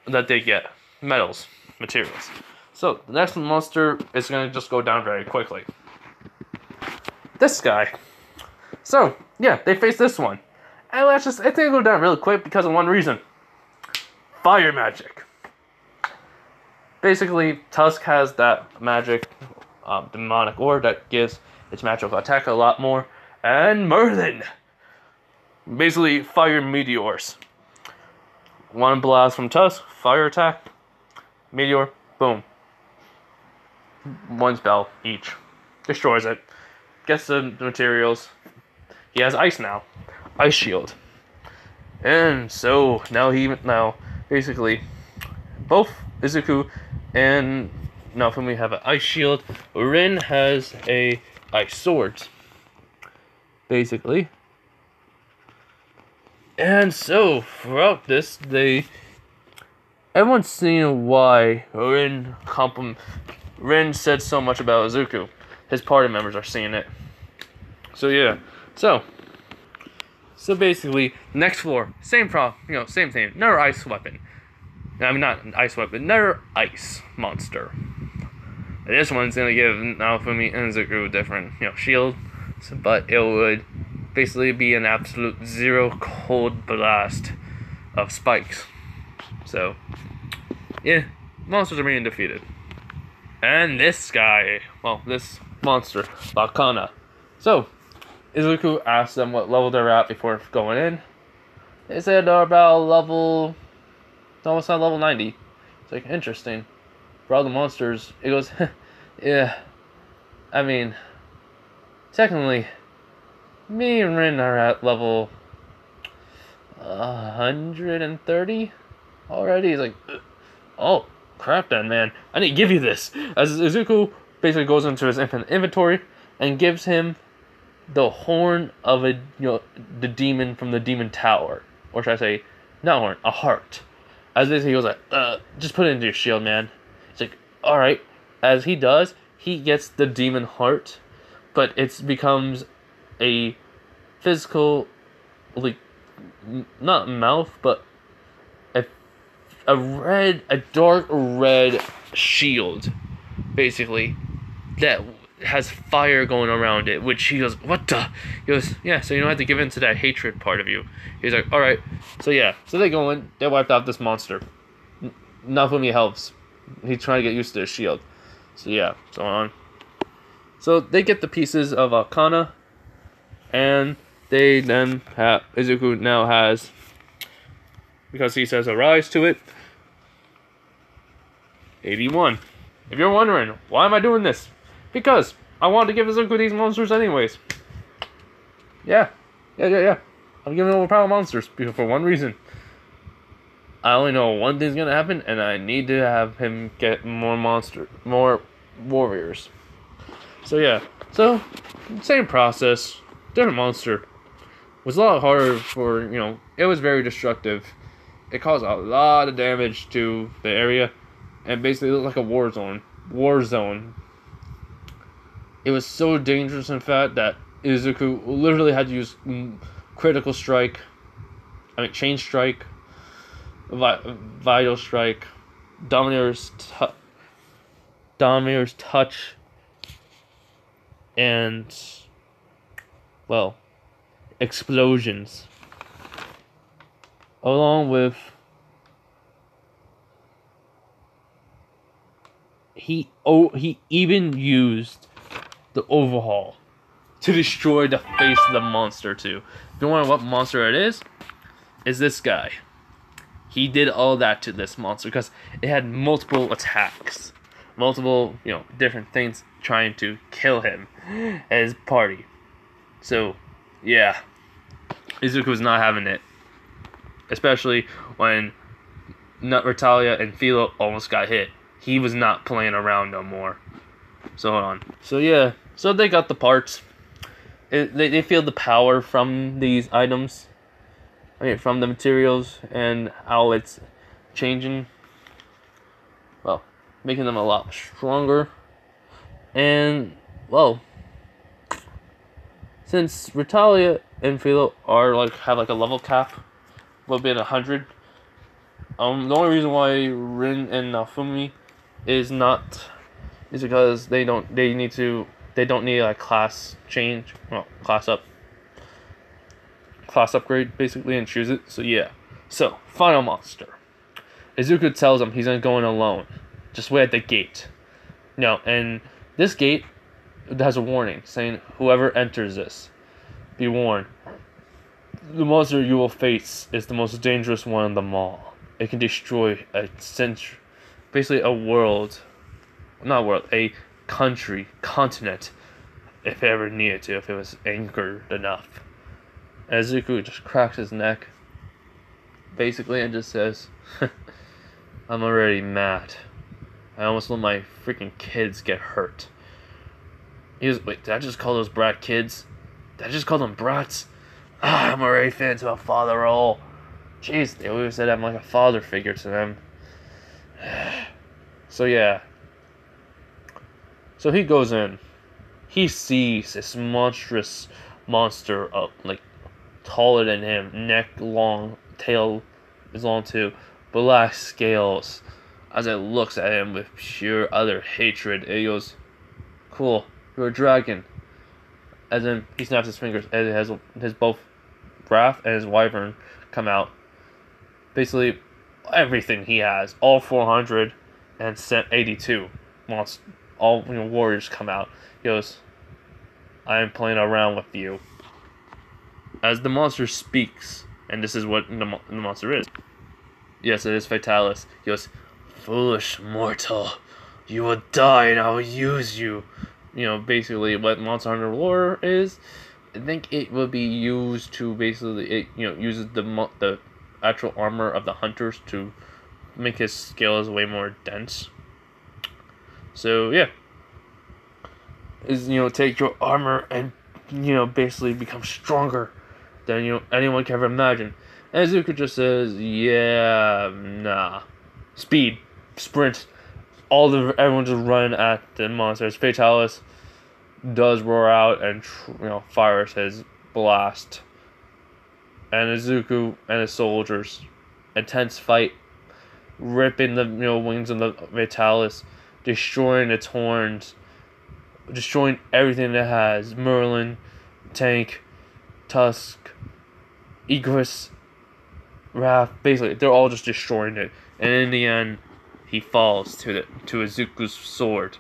S1: that they get. Metals. Materials. So, the next monster is going to just go down very quickly. This guy. So, yeah, they face this one. And I think it'll go down really quick because of one reason. Fire magic. Basically, Tusk has that magic, demonic ore that gives its magical attack a lot more. And Merlin. Basically, fire meteors. One blast from Tusk, fire attack, meteor, boom. One spell each. Destroys it. Gets the materials. He has ice now. Ice shield. And so, now basically, both Izuku and Naofumi have an ice shield. Rin has a ice sword. Basically. And so, throughout this, everyone's seeing why Rin said so much about Izuku. His party members are seeing it. So yeah. So basically, next floor, same problem, same thing. Another ice weapon. I mean, not an ice weapon, another ice monster. And this one's gonna give Naofumi and Izuku a different, shield. But it would basically be an absolute zero cold blast of spikes. So, yeah, monsters are being defeated. And this guy, this monster, Bakana. So, Izuku asked them what level they're at before going in. They said they're about almost not level 90. It's like, interesting. For all the monsters, it goes, yeah, I mean, technically, me and Rin are at level 130 already. He's like, oh, crap then, man. I need to give you this. As Izuku basically goes into his inventory and gives him the horn of the demon from the demon tower. Or should I say, not horn, a heart. As this, he goes like, just put it into your shield, man. It's like, alright. As he does, he gets the demon heart, but it becomes a physical, like, not mouth, but a dark red shield, basically, that has fire going around it, which he goes, what the? He goes, yeah, so you don't have to give in to that hatred part of you. He's like, alright, so yeah, so they go in, they wiped out this monster. Naofumi helps. He's trying to get used to his shield. So yeah, so on. So they get the pieces of Akana, and they then have, Izuku now has, because he says arise to it, 81. If you're wondering, why am I doing this? Because I wanted to give Izuku these monsters anyways. Yeah. I'm giving overpowered monsters for one reason. I only know one thing's gonna happen, and I need to have him get more warriors. So yeah. So, same process, different monster. It was a lot harder for, it was very destructive. It caused a lot of damage to the area, and basically looked like a war zone. It was so dangerous, in fact, that Izuku literally had to use critical strike, chain strike, vital strike, Dominator's touch, and, explosions. Along with, he even used the overhaul to destroy the face of the monster too. If you wonder what monster it is this guy. He did all that to this monster because it had multiple attacks, multiple, different things trying to kill him and his party. So, yeah, Izuku was not having it, especially when Natalia and Philo almost got hit. He was not playing around no more. So hold on. So yeah, so they got the parts. they feel the power from these items. I mean, from the materials and how it's changing. Well, making them a lot stronger. And, well, since Retalia and Philo are have a level cap, will be at 100. The only reason why Rin and Nafumi is because they don't need a class change, well, class upgrade basically, and choose it. So yeah. So final monster. Izuku tells him he's not going alone. Just wait at the gate. No, and this gate has a warning saying whoever enters this, be warned. The monster you will face is the most dangerous one of them all. It can destroy basically a world, not world, a country, continent, if it ever needed to, if it was anchored enough. And Izuku just cracks his neck, basically, and just says, I'm already mad. I almost let my freaking kids get hurt. Wait, did I just call those brat kids? Did I just call them brats? I'm already fan to a father role. Jeez, they always said I'm like a father figure to them. So yeah. So he goes in. He sees this monstrous monster taller than him, neck long, tail is long too, black scales. As it looks at him with pure utter hatred, it goes, "Cool, you're a dragon." As in, he snaps his fingers, and it has his both wrath and his wyvern come out. Basically, everything he has, all 400 and 82 all warriors come out. He goes, "I am playing around with you." As the monster speaks, and this is what the monster is. Yes, it is Fatalis. He goes, "Foolish mortal, you will die and I will use you." Basically what Monster Hunter lore is. I think it will be used to basically, uses the actual armor of the hunters to make his scales way more dense. So yeah. Take your armor and, basically become stronger than, anyone can ever imagine. And Zuko just says, yeah, nah. Speed, sprint, everyone just run at the monsters. Fatalis does roar out and fires his blast. And Izuku and his soldiers, intense fight, ripping the wings of the Fatalis, destroying its horns, destroying everything it has. Merlin, Tank, Tusk, Igris, Wrath, basically they're all just destroying it. And in the end, he falls to Izuku's sword,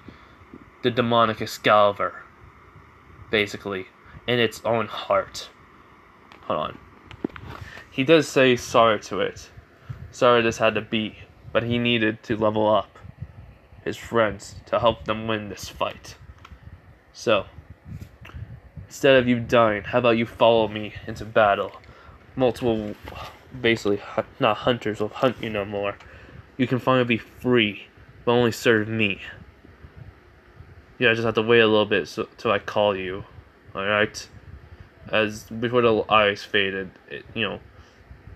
S1: the demonic Excalibur, basically, in its own heart. Hold on. He does say sorry to it. Sorry this had to be, but he needed to level up his friends to help them win this fight. So, instead of you dying, how about you follow me into battle? Multiple, basically, not hunters will hunt you no more. You can finally be free, but only serve me. I just have to wait a little bit till I call you. Alright? As before the eyes faded,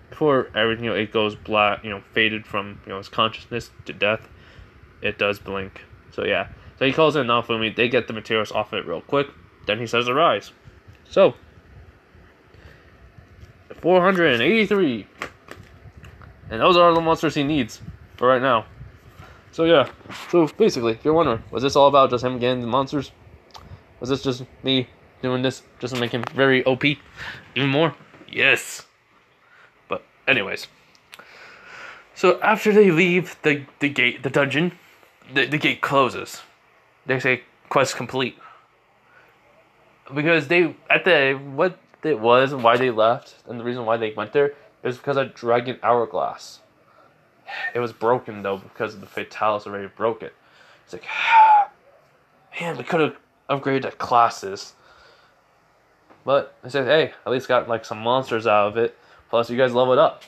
S1: before everything, it goes black, faded from, his consciousness to death, it does blink. So yeah. So he calls in Nafumi, they get the materials off it real quick, then he says arise. So, 483. And those are all the monsters he needs for right now. So yeah. So basically, if you're wondering, was this all about just him getting the monsters? Was this just me doing this just to make him very OP? Even more? Yes. But anyways. So after they leave the gate, the dungeon, the gate closes. They say quest complete. Because what it was and why they left, and the reason why they went there, is because of Dragon Hourglass. It was broken though because the Fatalis already broke it. It's like, man, we could have upgraded the classes. But they said, hey, at least got some monsters out of it. Plus, you guys leveled up.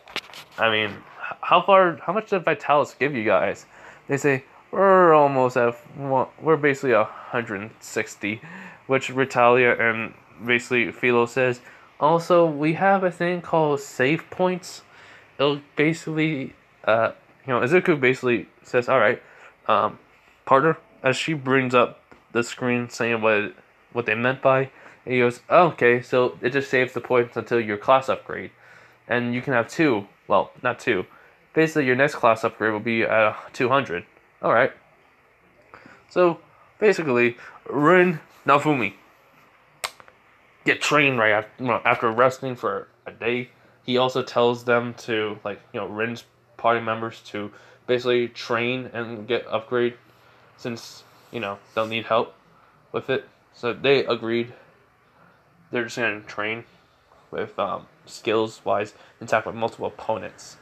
S1: I mean, how much did Fatalis give you guys? They say we're basically 160, which Retalia and basically Philo says, also we have a thing called save points. It'll basically, Izuku basically says, all right, partner, as she brings up the screen saying what they meant by, and he goes, oh, okay, so it just saves the points until your class upgrade, and you can have two. Well, not two. Basically, your next class upgrade will be 200. All right. So basically, Rin Nafumi get trained right after resting for a day. He also tells them to Rin's party members to basically train and get upgrade since they'll need help with it. So they agreed. They're just gonna train with skills wise and attack with multiple opponents.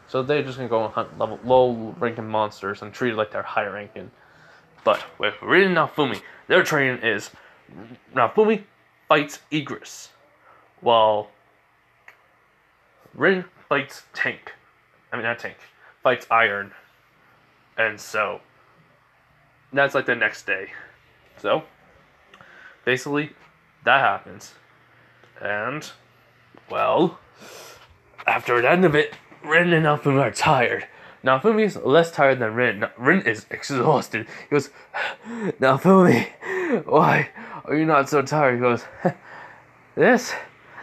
S1: So they're just gonna go and hunt low ranking monsters and treat it like they're high ranking. But with Rin Nafumi, their training is Nafumi fights Igris, while Rin fights Tank. I mean, not Tank. Fights Iron. And so, that's like the next day. So, basically, that happens. And, well, after the end of it, Rin and Nafumi are tired. Nafumi is less tired than Rin. Rin is exhausted. He goes, Nafumi, why are you not so tired? He goes, this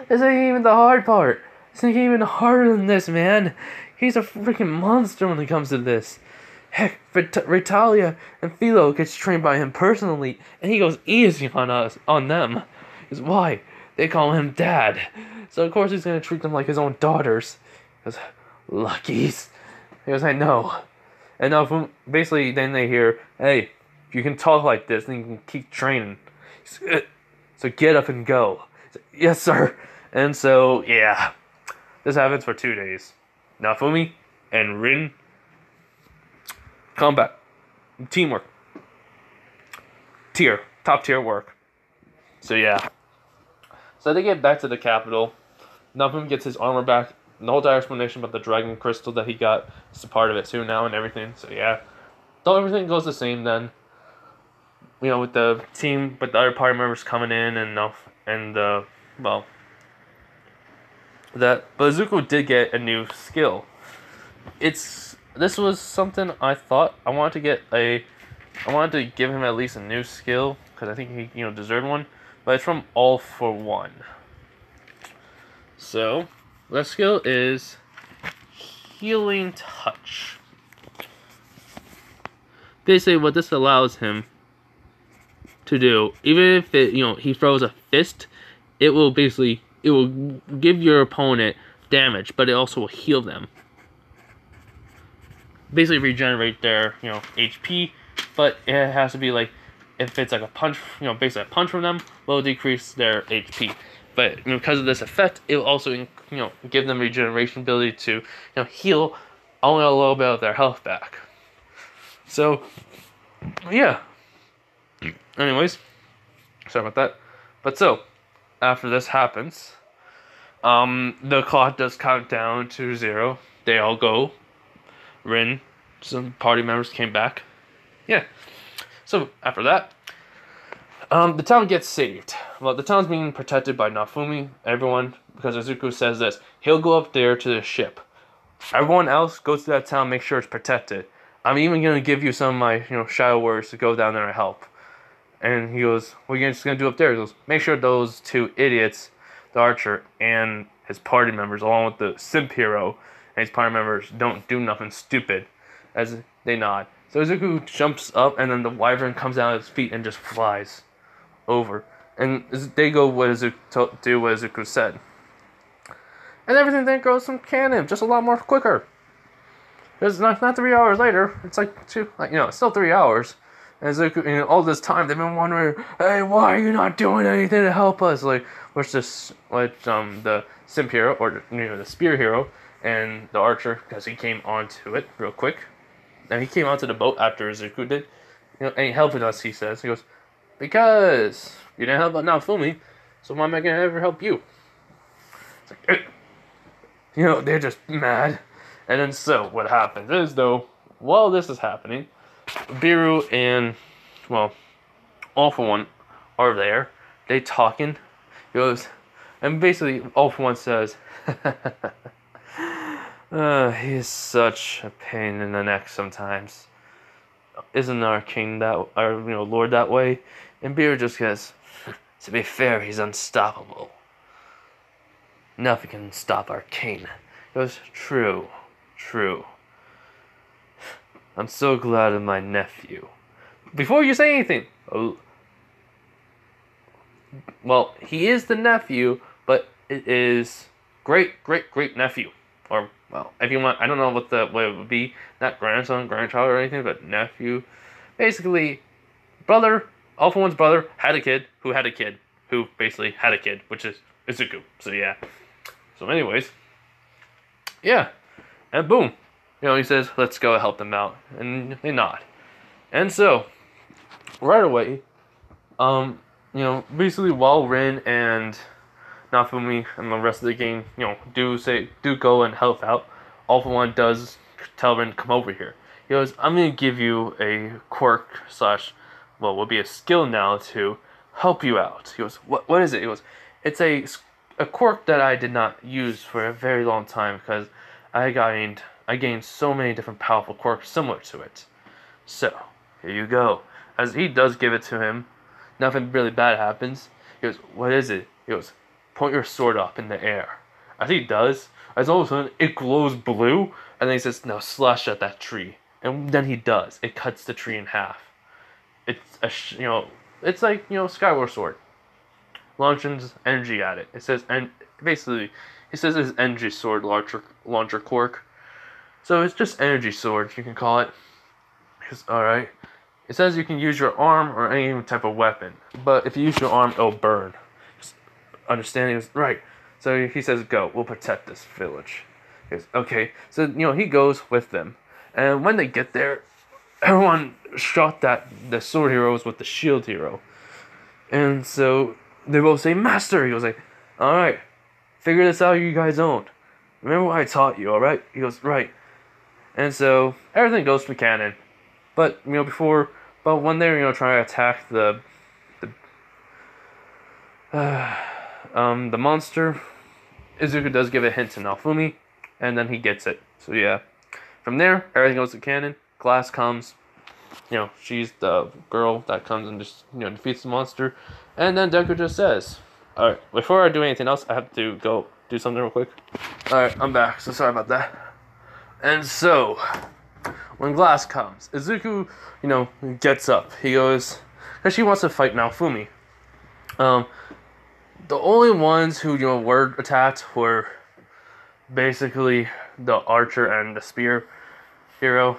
S1: ain't even the hard part. This ain't even harder than this, man. He's a freaking monster when it comes to this. Heck, Ritalia and Philo gets trained by him personally, and he goes easy on them. Because why? They call him Dad. So of course he's gonna treat them like his own daughters. He goes, luckies. He goes, I know. And now, basically, then they hear, hey, if you can talk like this, then you can keep training. So get up and go. Like, yes, sir. And so, yeah. This happens for 2 days. Nafumi and Rin. Combat. Teamwork. Top tier work. So, yeah. So they get back to the capital. Nafumi gets his armor back. The whole explanation about the dragon crystal that he got is a part of it too now and everything. So yeah, so everything goes the same then. With the team, but the other party members coming in but Izuku did get a new skill. This was something I thought I wanted to give him at least a new skill because I think he deserved one, but it's from All for One. So. That skill is Healing Touch. Basically, what this allows him to do, even if he throws a fist, it will give your opponent damage, but it also will heal them. Basically, regenerate their HP, but it has to be if it's like a punch, basically a punch from them, will decrease their HP. But because of this effect, it will also give them regeneration ability to heal only a little bit of their health back. So yeah. Anyways, sorry about that. But so after this happens, the clock does count down to 0. They all go. Rin, some party members came back. Yeah. So after that. The town gets saved. Well, the town's being protected by Nafumi, everyone, because Izuku says this. He'll go up there to the ship. Everyone else goes to that town, make sure it's protected. I'm even going to give you some of my, shadow warriors to go down there and help. And he goes, what are you just going to do up there? He goes, make sure those 2 idiots, the archer and his party members, along with the simp hero and his party members, don't do nothing stupid. As they nod. So Izuku jumps up, and then the wyvern comes out of his feet and just flies over, and they go what Izuku said, and everything then goes from canon, just a lot more quicker. It's not 3 hours later. It's like 2, it's still 3 hours. And Izuku, all this time they've been wondering, hey, why are you not doing anything to help us? The simp hero or the spear hero and the archer, because he came onto it real quick. And he came onto the boat after Izuku did, ain't helping us. He says, he goes. Because you didn't help Nafumi, so why am I gonna ever help you? It's like, they're just mad. And then so what happens is while this is happening, Biru and All for One are there. They talking, He goes, and basically all for one says, he's such a pain in the neck sometimes. Isn't our king our lord that way? And Beer just goes, to be fair, he's unstoppable. Nothing can stop our king. He goes, true. I'm so glad of my nephew. Before you say anything, well, he is the nephew, but it is great nephew, or well, if you want, I don't know what it would be, not grandson, grandchild, or anything, but nephew. Basically, brother, all for one's brother had a kid who basically had a kid, which is Izuku. So yeah. So anyways, yeah, and boom, he says, let's go help them out, and they nod, and so right away, basically while Rin and Nafumi and the rest of the gang, do go and help out, All For One does tell Rin to come over here. He goes, I'm gonna give you a quirk / will be a skill now to help you out. He goes, what is it? He goes, it's a quirk that I did not use for a very long time because I gained so many different powerful quirks similar to it. So, here you go. As he does give it to him, nothing really bad happens. He goes, what is it? He goes, point your sword up in the air. As he does, as all of a sudden it glows blue, and then he says, now slash at that tree. And then he does. It cuts the tree in half. It's it's like, Skyward Sword. Launches energy at it. It says, and basically, he says it's energy sword launcher quirk. So it's just energy sword, you can call it. Alright. It says you can use your arm or any type of weapon. But if you use your arm, it'll burn. Just understanding is right. So he says, go, we'll protect this village. He goes, okay. So, he goes with them. And when they get there, everyone shot the sword heroes with the shield hero. And so they both say, Master! He goes like, alright, figure this out you guys own. Remember what I taught you, alright? He goes, right. And so everything goes to canon. But, when they're, trying to attack the monster, Izuku does give a hint to Naofumi, and then he gets it. So yeah. From there, everything goes to canon. Glass comes. She's the girl that comes and just, defeats the monster. And then Deku just says, alright, before I do anything else, I have to go do something real quick. Alright, I'm back, so sorry about that. And so, when Glass comes, Izuku, gets up. He goes, because she wants to fight Naofumi. The only ones who, were attacked were basically the archer and the spear hero.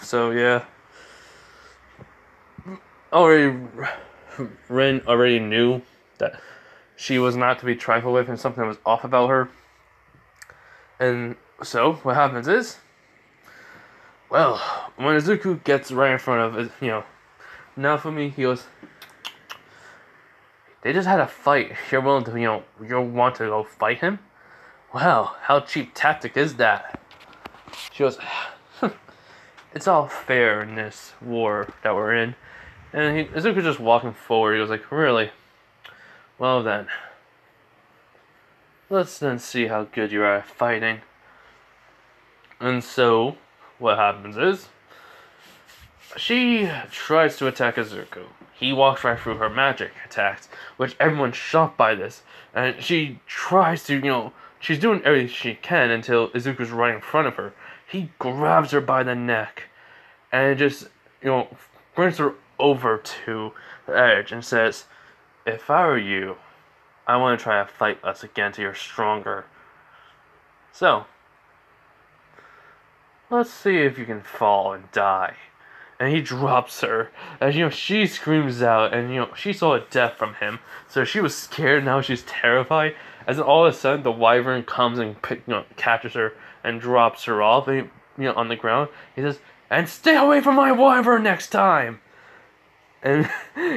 S1: So, yeah. Rin already knew that she was not to be trifled with and something was off about her. And so, what happens is, well, when Izuku gets right in front of, Naofumi, he goes, they just had a fight. You're willing to, you want to go fight him? Well, how cheap tactic is that? She goes, it's all fair in this war that we're in. And Izuku's just walking forward. He goes like, really? Well then, let's then see how good you are at fighting. And so, what happens is, she tries to attack Izuku. He walks right through her magic attacks, which everyone's shocked by this. And she tries to, she's doing everything she can until Izuku's right in front of her. He grabs her by the neck and just, brings her over to the edge and says, if I were you, I want to try to fight us again till you're stronger. So, let's see if you can fall and die. And he drops her. And, she screams out. And, she saw a death from him. So she was scared. Now she's terrified. As then all of a sudden, the wyvern comes and catches her and drops her off. And, on the ground. He says, and stay away from my wyvern next time. And,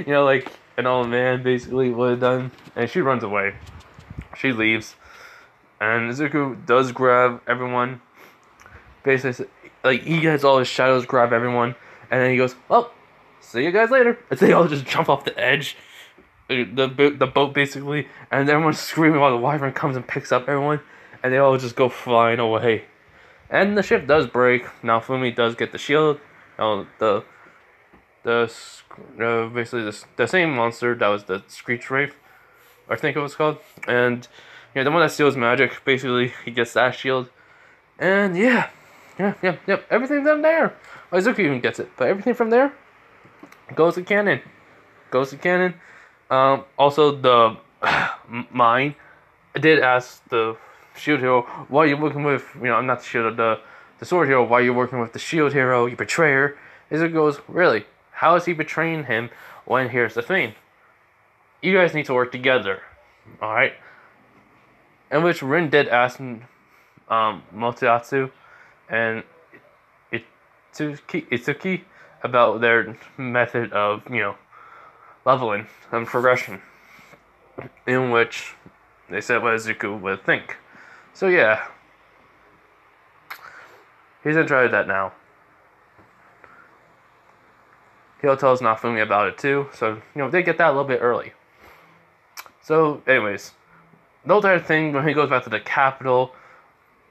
S1: like an old man basically would have done. And she runs away. She leaves. And Izuku does grab everyone. Basically, like, he has all his shadows grab everyone. And then he goes, well, see you guys later. And they all just jump off the edge. the boat basically, and everyone's screaming while the wyvern comes and picks up everyone, and they all just go flying away. And the ship does break. Now Fumi does get the shield. Now the basically the same monster that was the Screech Wraith, I think it was called, and the one that steals magic. Basically, he gets that shield, and yep. Everything from there. Izuku even gets it, but everything from there goes to canon. Goes to canon. Also, the mine. I did ask the shield hero, why are you working with, not the shield, the sword hero, why are you working with the shield hero, you betrayer? Izuku goes, really? How is he betraying him when here's the thing? You guys need to work together. Alright? In which Rin did ask Motoyatsu and Itsuki about their method of, leveling and progression. In which they said what Izuku would think. So yeah. He's in charge of that now. He'll tell us Nafumi about it too, so, they get that a little bit early. So, anyways. The entire thing, when he goes back to the capital,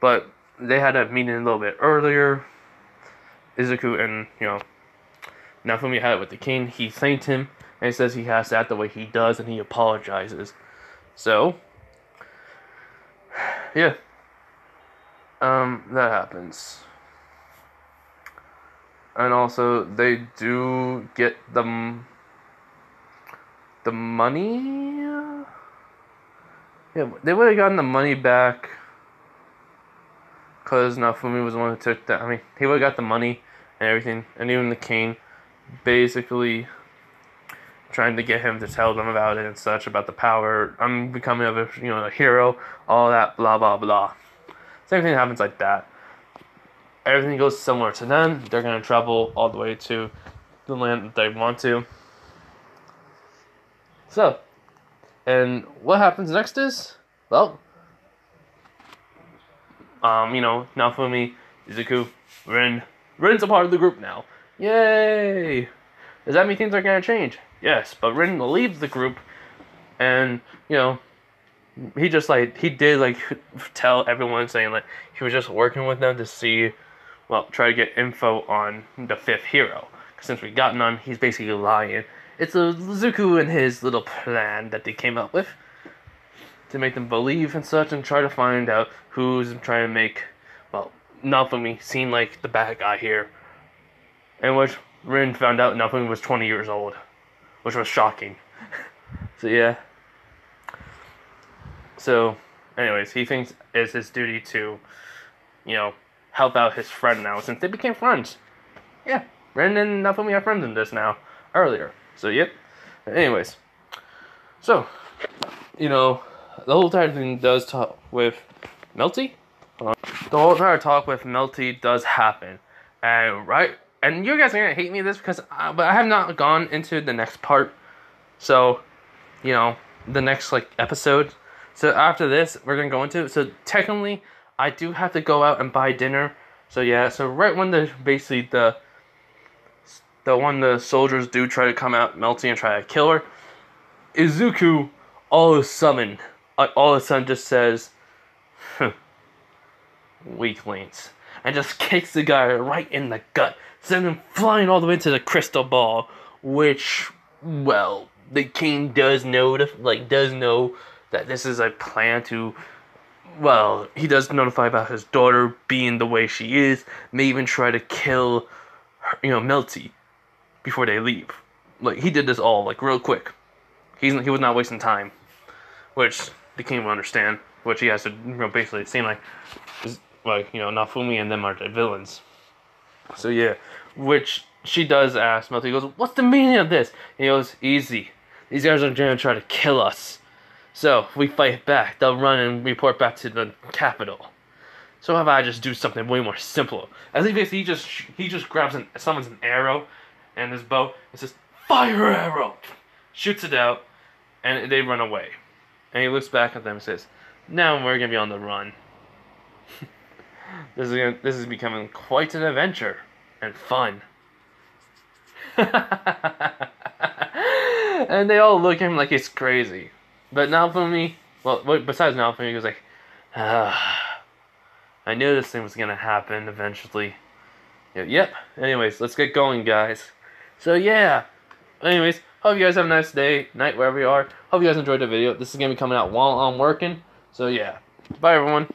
S1: but they had a meeting a little bit earlier. Izuku and, Nafumi had it with the king. He thanked him, and he says he has to act the way he does, and he apologizes. So, yeah. That happens. And also, they do get the money? Yeah, they would have gotten the money back. Because Nafumi was the one who took that. I mean, he would have got the money and everything. And even the king basically trying to get him to tell them about it and such, about the power, I'm becoming a hero, all that, blah, blah, blah. Same thing happens like that. Everything goes similar to them. They're going to travel all the way to the land that they want to. So, and what happens next is, well, Nafumi, Izuku, Rin. Rin's a part of the group now. Yay! Does that mean things are going to change? Yes, but Rin leaves the group, and, he did tell everyone, saying, he was just working with them to see, try to get info on the fifth hero. Since we got none, he's basically lying. It's Zuko and his little plan that they came up with to make them believe and such, and try to find out who's trying to make, Nafumi seem like the bad guy here. In which Rin found out Nafumi was 20 years old, which was shocking. So yeah. So, anyways, he thinks it's his duty to, help out his friend now, since they became friends. Yeah, Rin and Nafumi are friends in this now, earlier. So, yep. Anyways. So, the whole entire thing does talk with Melty. The whole entire talk with Melty does happen. And you guys are gonna hate me this but I have not gone into the next part. So, the next, episode. So after this, we're gonna go into. So technically, I do have to go out and buy dinner. So yeah. So right when the soldiers do try to come out, Melty, and try to kill her, Izuku all of a sudden just says, weaklings, and just kicks the guy right in the gut, sending him flying all the way to the crystal ball, which, the king does know that this is a plan to, he does notify about his daughter being the way she is, may even try to kill her, Melty before they leave. He did this all, real quick. He was not wasting time, which the king will understand, which he has to, basically seem Nafumi and them are the villains. So yeah, which she does ask Melty. He goes, "What's the meaning of this?" And he goes, "Easy. These guys are going to try to kill us. So if we fight back, they'll run and report back to the capital. So how about I just do something way more simple?" As he just grabs summons an arrow and his bow and says, "Fire arrow!" Shoots it out, and they run away. And he looks back at them and says, "Now we're gonna be on the run." This is becoming quite an adventure and fun. And they all look at him like he's crazy. But Naofumi, well, besides Naofumi, he was like, I knew this thing was gonna happen eventually. Yep. Anyways, let's get going, guys. So yeah. Anyways, hope you guys have a nice day, night, wherever you are. Hope you guys enjoyed the video. This is gonna be coming out while I'm working. So yeah. Bye, everyone.